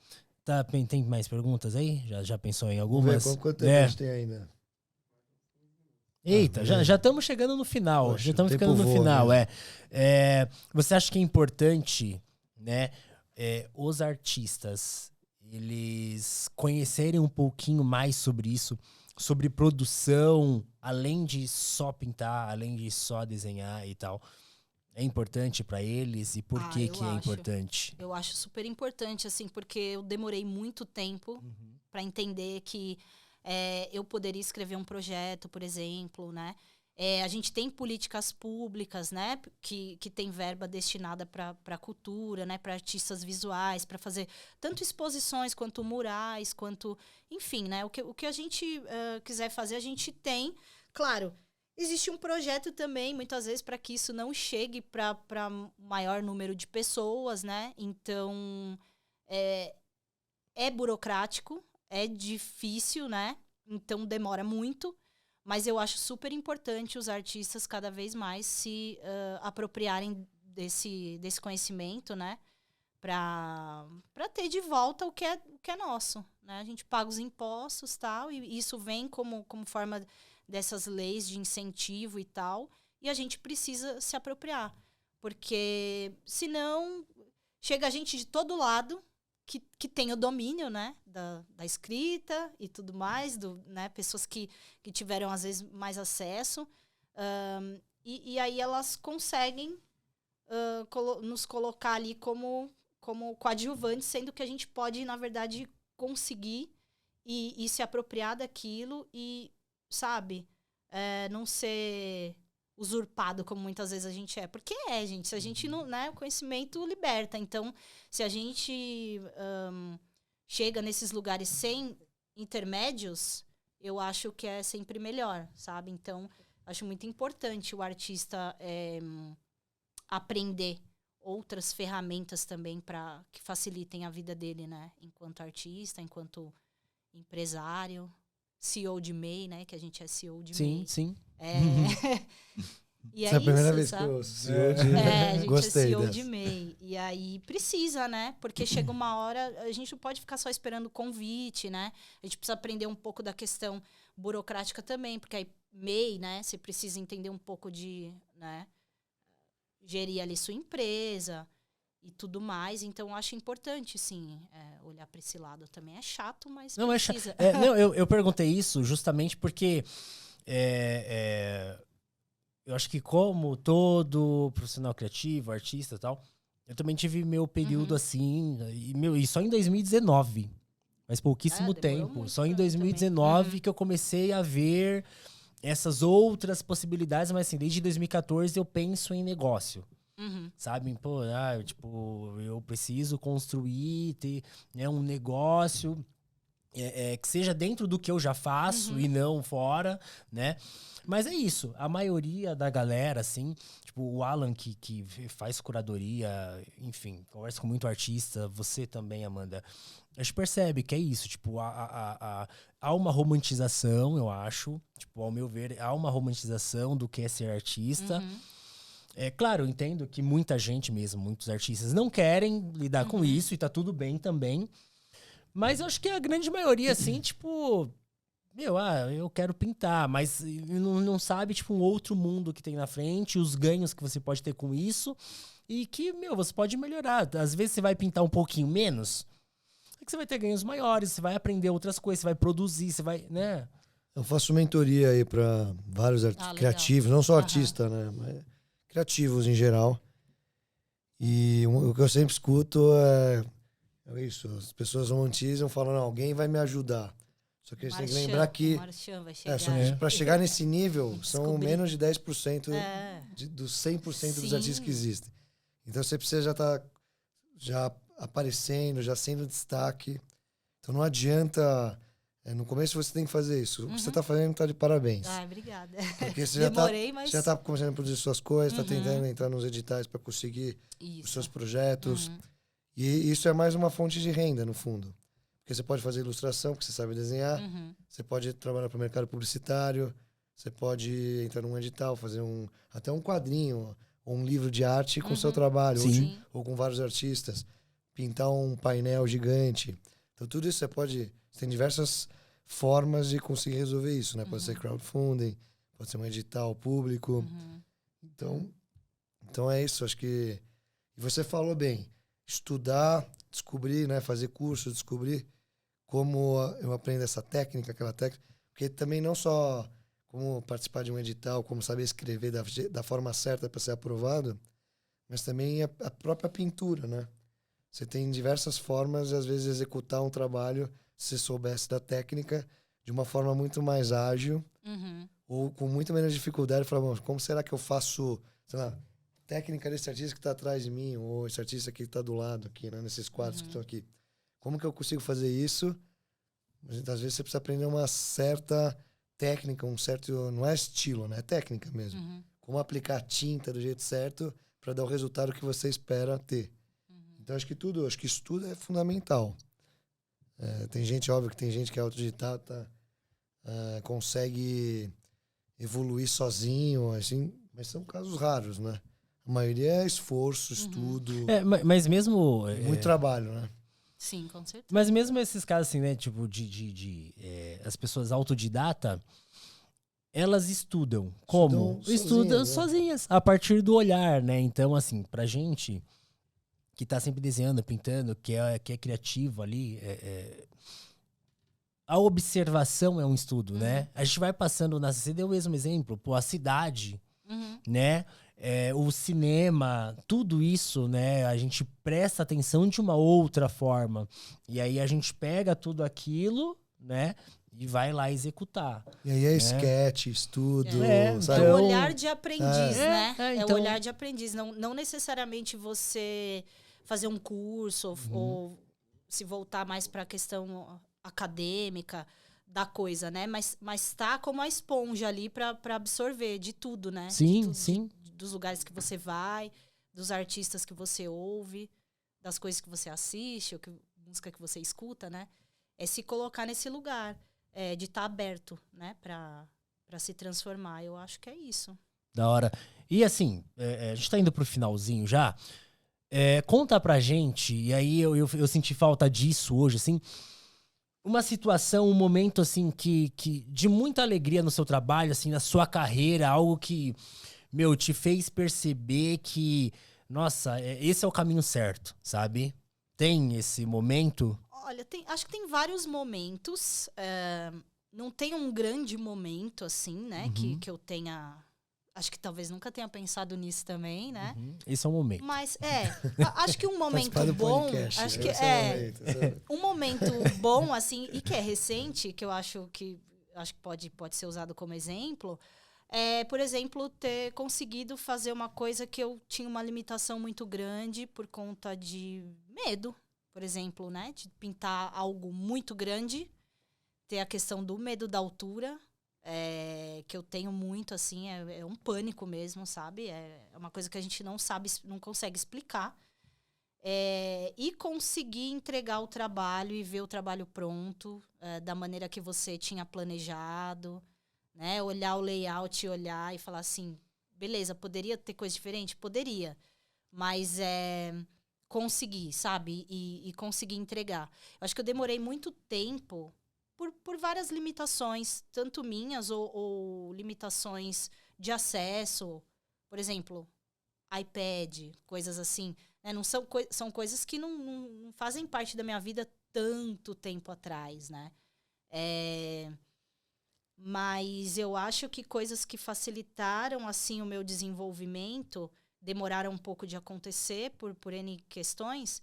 Tá, tem mais perguntas aí? Já pensou em algumas? Vamos ver quanto tempo a gente tem ainda. Eita, já estamos chegando no final. Poxa, já estamos ficando no final. Você acha que é importante, né, os artistas, eles conhecerem um pouquinho mais sobre isso, sobre produção, além de só pintar, além de só desenhar e tal? É importante para eles? E por que é importante? Eu acho super importante, assim, porque eu demorei muito tempo para entender que eu poderia escrever um projeto, por exemplo, né? A gente tem políticas públicas, né? Que tem verba destinada para cultura, né? Para artistas visuais, para fazer tanto exposições quanto murais, quanto... Enfim, né? O que a gente quiser fazer, a gente tem. Claro, existe um projeto também, muitas vezes, para que isso não chegue para maior número de pessoas, né? Então, é burocrático, é difícil, né? Então, demora muito. Mas eu acho super importante os artistas cada vez mais se apropriarem desse conhecimento, né? Para ter de volta o que é nosso, né? A gente paga os impostos, tal, e isso vem como forma dessas leis de incentivo e tal, e a gente precisa se apropriar, porque senão chega a gente de todo lado que tem o domínio, né, da escrita e tudo mais, né, pessoas que tiveram, às vezes, mais acesso, e aí elas conseguem nos colocar ali como coadjuvantes, sendo que a gente pode, na verdade, conseguir e se apropriar daquilo e, sabe, não ser usurpado como muitas vezes a gente é. Porque gente, se a gente não, né, o conhecimento liberta. Então, se a gente chega nesses lugares sem intermédios, eu acho que é sempre melhor, sabe? Então, acho muito importante o artista aprender outras ferramentas também para que facilitem a vida dele, né? Enquanto artista, enquanto empresário, CEO de MEI, né? Que a gente é CEO de MEI. Sim. E Essa é a primeira isso, vez sabe? que eu ouço CEO de... A gente Gostei é CEO dessa. de MEI. E aí precisa, né? Porque chega uma hora, a gente não pode ficar só esperando o convite, né? A gente precisa aprender um pouco da questão burocrática também, porque aí MEI, né? Você precisa entender um pouco de, né? Gerir ali sua empresa e tudo mais. Então, eu acho importante, sim, olhar para esse lado também. É chato, mas Não, precisa. não, eu perguntei isso justamente porque eu acho que como todo profissional criativo, artista e tal, eu também tive meu período assim, e só em 2019. Mas pouquíssimo Demorou tempo. muito Só em pra mim 2019 também. que eu comecei a ver essas outras possibilidades, mas assim, desde 2014 eu penso em negócio. Sabe? Pô, eu preciso construir, ter, né, um negócio que seja dentro do que eu já faço e não fora, né? Mas é isso, a maioria da galera, assim, tipo, o Alan que faz curadoria, enfim, conversa com muito artista, você também, Amanda, a gente percebe que é isso, tipo, há uma romantização, eu acho, tipo, ao meu ver, há uma romantização do que é ser artista. É claro, eu entendo que muita gente mesmo, muitos artistas não querem lidar com isso e tá tudo bem também. Mas eu acho que a grande maioria, assim, tipo... eu quero pintar, mas não sabe, tipo, um outro mundo que tem na frente, os ganhos que você pode ter com isso e que, você pode melhorar. Às vezes você vai pintar um pouquinho menos, é que você vai ter ganhos maiores, você vai aprender outras coisas, você vai produzir, você vai, né? Eu faço mentoria aí para vários criativos, não só artista, né? Mas criativos em geral. E o que eu sempre escuto é isso. As pessoas romantizam, falando, alguém vai me ajudar. Só que a gente tem que lembrar que para chegar nesse nível, são menos de 10% dos 100% dos artistas que existem. Então você precisa já estar já aparecendo, já sendo destaque. Então não adianta... no começo você tem que fazer isso. O que você está fazendo está de parabéns. Obrigada. Porque você mas... já está começando a produzir suas coisas, está tentando entrar nos editais para conseguir os seus projetos. E isso é mais uma fonte de renda, no fundo. Porque você pode fazer ilustração, porque você sabe desenhar. Você pode trabalhar para o mercado publicitário. Você pode entrar num edital, fazer até um quadrinho ou um livro de arte com o seu trabalho. Ou com vários artistas. Pintar um painel gigante. Então, tudo isso você tem diversas formas de conseguir resolver isso, né? Pode ser crowdfunding, pode ser um edital público. Então é isso. Acho que... E você falou bem. Estudar, descobrir, né? Fazer curso, descobrir como eu aprendo essa técnica, aquela técnica. Porque também não só como participar de um edital, como saber escrever da forma certa para ser aprovado, mas também a própria pintura, né? Você tem diversas formas de, às vezes, executar um trabalho, se você soubesse da técnica, de uma forma muito mais ágil, ou com muito menos dificuldade. Falar, bom, como será que eu faço, sei lá, técnica desse artista que está atrás de mim, ou esse artista que está do lado aqui, né, nesses quadros que estão aqui. Como que eu consigo fazer isso? Às vezes você precisa aprender uma certa técnica, um certo... Não é estilo, né? É técnica mesmo. Como aplicar a tinta do jeito certo para dar o resultado que você espera ter. Então, acho que estudo é fundamental. Tem gente, óbvio que tem gente que é autodidata, consegue evoluir sozinho, assim, mas são casos raros, né? A maioria é esforço, estudo. Mas mesmo... Muito trabalho, né? Sim, com certeza. Mas mesmo esses casos, assim, né? Tipo, as pessoas autodidata, elas estudam. Como? Estudam sozinhas, a partir do olhar, né? Então, assim, pra gente que tá sempre desenhando, pintando, que é criativo ali, a observação é um estudo, né? A gente vai passando, você deu o mesmo exemplo, a cidade, né? O cinema, tudo isso, né? A gente presta atenção de uma outra forma. E aí a gente pega tudo aquilo, né? E vai lá executar. E aí é sketch, estudo, sabe? É o olhar de aprendiz, né? Então... É o olhar de aprendiz. Não necessariamente você fazer um curso ou se voltar mais para a questão acadêmica da coisa, né? Mas tá como a esponja ali para absorver de tudo, né? Sim, sim. Dos lugares que você vai, dos artistas que você ouve, das coisas que você assiste, ou música que você escuta, né? É se colocar nesse lugar, de estar aberto, né? Pra se transformar. Eu acho que é isso. Da hora. E assim, a gente tá indo pro finalzinho já. Conta pra gente, e aí eu senti falta disso hoje, assim, uma situação, um momento, assim, que de muita alegria no seu trabalho, assim, na sua carreira, algo que, meu, te fez perceber que, nossa, esse é o caminho certo, sabe? Tem esse momento? Olha, acho que tem vários momentos. Não tem um grande momento, assim, né? Uhum. Que eu tenha... Acho que talvez nunca tenha pensado nisso também, né? Uhum. Esse é o momento. Mas, acho que um momento Participar do bom... podcast, Acho que esse é o momento, esse é o- um momento bom, assim, e que é recente, que eu acho que pode ser usado como exemplo, por exemplo, ter conseguido fazer uma coisa que eu tinha uma limitação muito grande por conta de medo, por exemplo, né? De pintar algo muito grande, ter a questão do medo da altura, que eu tenho muito, assim, é um pânico mesmo, sabe? É uma coisa que a gente não sabe, não consegue explicar. E conseguir entregar o trabalho e ver o trabalho pronto, da maneira que você tinha planejado, né? Olhar o layout e olhar e falar assim, beleza, poderia ter coisa diferente? Poderia, mas conseguir, sabe? E conseguir entregar. Eu acho que eu demorei muito tempo por várias limitações, tanto minhas ou limitações de acesso, por exemplo, iPad, coisas assim. Não são coisas que não fazem parte da minha vida tanto tempo atrás, né? Mas eu acho que coisas que facilitaram, assim, o meu desenvolvimento demoraram um pouco de acontecer por N questões,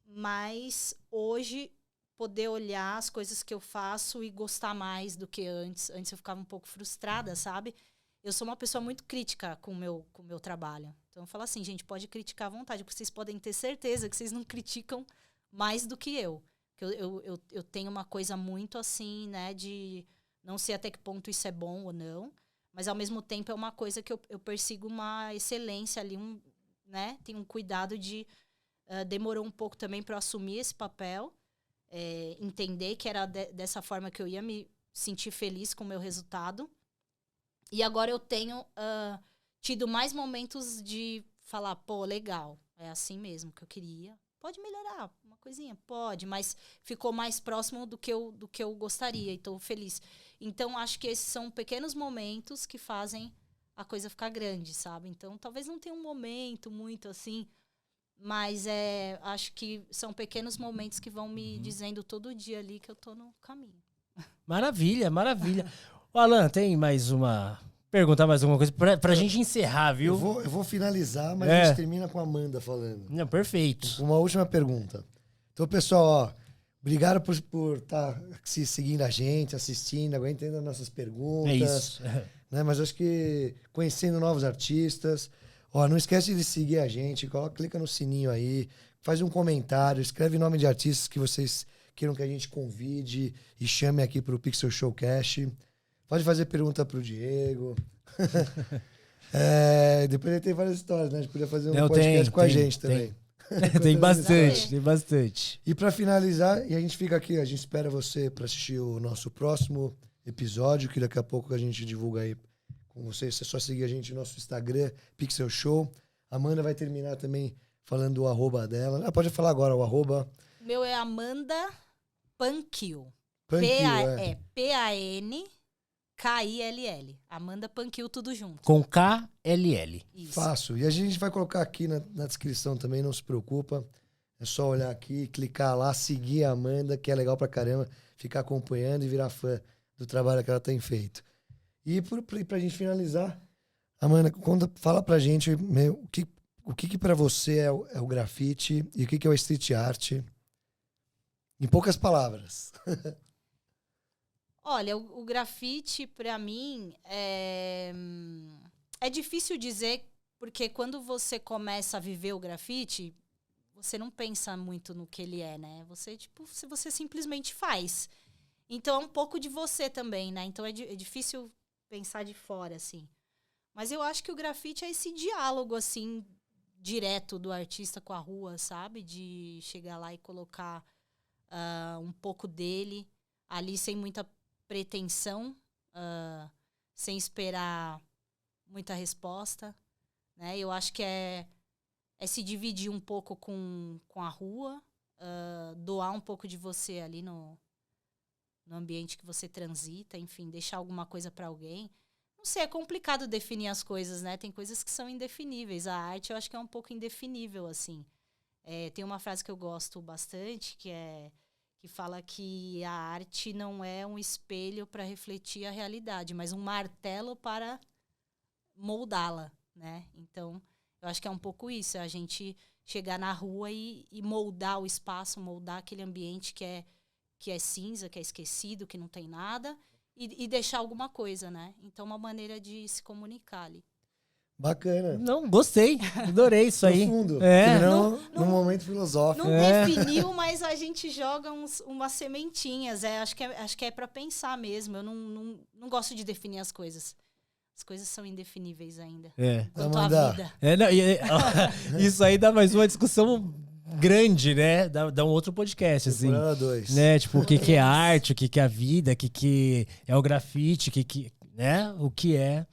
mas hoje poder olhar as coisas que eu faço e gostar mais do que antes. Antes eu ficava um pouco frustrada, sabe? Eu sou uma pessoa muito crítica com o meu trabalho. Então eu falo assim, gente, pode criticar à vontade, porque vocês podem ter certeza que vocês não criticam mais do que eu. Porque eu tenho uma coisa muito assim, né, de não sei até que ponto isso é bom ou não, mas ao mesmo tempo é uma coisa que eu persigo uma excelência ali, né? Tenho um cuidado de... demorou um pouco também para eu assumir esse papel, entender que era dessa forma que eu ia me sentir feliz com o meu resultado. E agora eu tenho tido mais momentos de falar, pô, legal, é assim mesmo que eu queria. Pode melhorar uma coisinha? Pode, mas ficou mais próximo do que eu gostaria e estou feliz. Então, acho que esses são pequenos momentos que fazem a coisa ficar grande, sabe? Então, talvez não tenha um momento muito assim, mas acho que são pequenos momentos que vão me dizendo todo dia ali que eu tô no caminho. Maravilha, maravilha. O Alan, tem mais uma... Perguntar mais alguma coisa pra gente encerrar, viu? Eu vou finalizar, mas a gente termina com a Amanda falando. Não, perfeito. Uma última pergunta. Então, pessoal, obrigado por estar seguindo a gente, assistindo, aguentando as nossas perguntas. É isso. Né? Mas acho que conhecendo novos artistas. Não esquece de seguir a gente, clica no sininho aí, faz um comentário, escreve nome de artistas que vocês queiram que a gente convide e chame aqui para o Pixel Showcast. Pode fazer pergunta pro Diego. Depois ele tem várias histórias, né? A gente podia fazer um podcast com a gente também. Tem bastante, tem bastante. E para finalizar, e a gente fica aqui, a gente espera você para assistir o nosso próximo episódio, que daqui a pouco a gente divulga aí com vocês. Você só seguir a gente no nosso Instagram, Pixel Show. A Amanda vai terminar também falando o arroba dela. Pode falar agora o arroba. O meu é Amanda Pankill. P-A-N-K-I-L-L. Amanda Pankill, tudo junto. Com K-L-L. Isso. Fácil. E a gente vai colocar aqui na descrição também, não se preocupa. É só olhar aqui, clicar lá, seguir a Amanda, que é legal pra caramba, ficar acompanhando e virar fã do trabalho que ela tem feito. E pra gente finalizar, Amanda, fala pra gente o que pra você é o grafite e o que é o street art. Em poucas palavras. Olha, o grafite, pra mim, é difícil dizer, porque quando você começa a viver o grafite, você não pensa muito no que ele é, né? Você simplesmente faz. Então, é um pouco de você também, né? Então, é difícil pensar de fora, assim. Mas eu acho que o grafite é esse diálogo, assim, direto do artista com a rua, sabe? De chegar lá e colocar um pouco dele ali sem muita pretensão, sem esperar muita resposta, né? Eu acho que é se dividir um pouco com a rua, doar um pouco de você ali no ambiente que você transita, enfim, deixar alguma coisa para alguém. Não sei, é complicado definir as coisas, né? Tem coisas que são indefiníveis. A arte eu acho que é um pouco indefinível, assim. Tem uma frase que eu gosto bastante, que fala que a arte não é um espelho para refletir a realidade, mas um martelo para moldá-la, né? Então, eu acho que é um pouco isso, a gente chegar na rua e moldar o espaço, moldar aquele ambiente que é cinza, que é esquecido, que não tem nada, e deixar alguma coisa, né? Então, uma maneira de se comunicar ali. Bacana. Não, gostei. Adorei isso aí. Profundo. É. Num momento filosófico. Não definiu, mas a gente joga umas sementinhas. Acho que é para pensar mesmo. Eu não gosto de definir as coisas. As coisas são indefiníveis ainda. Quanto à vida. Isso aí dá mais uma discussão grande, né? Dá um outro podcast, assim. Temporada 2. Né? Tipo, o que é arte, o que é a vida, o que é o grafite, né? O que é...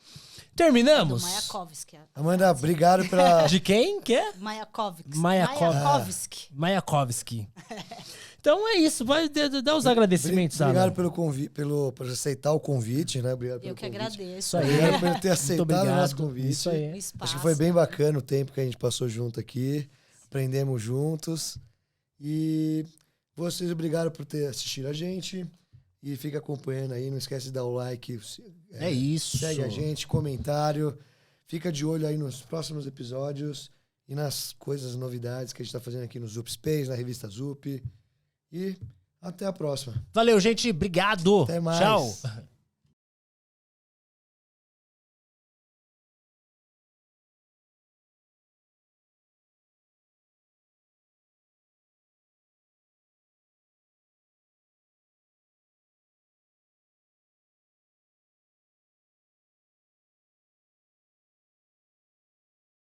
Terminamos? Do Mayakovsky. Amanda, obrigado pela... De quem que é? Mayakovsky. Então é isso. Vai dar os agradecimentos, Obrigado pelo convite, por aceitar o convite, né? Obrigado pelo Eu que convite. agradeço. Obrigado por ter aceitado o nosso convite. Isso aí. Acho que foi bem bacana o tempo que a gente passou junto aqui. Aprendemos juntos. E vocês, obrigado por ter assistido a gente. E fica acompanhando aí. Não esquece de dar o like. É isso. Segue a gente, comentário. Fica de olho aí nos próximos episódios e nas coisas, novidades que a gente tá fazendo aqui no Zup Space, na revista Zup. E até a próxima. Valeu, gente. Obrigado. Até mais. Tchau.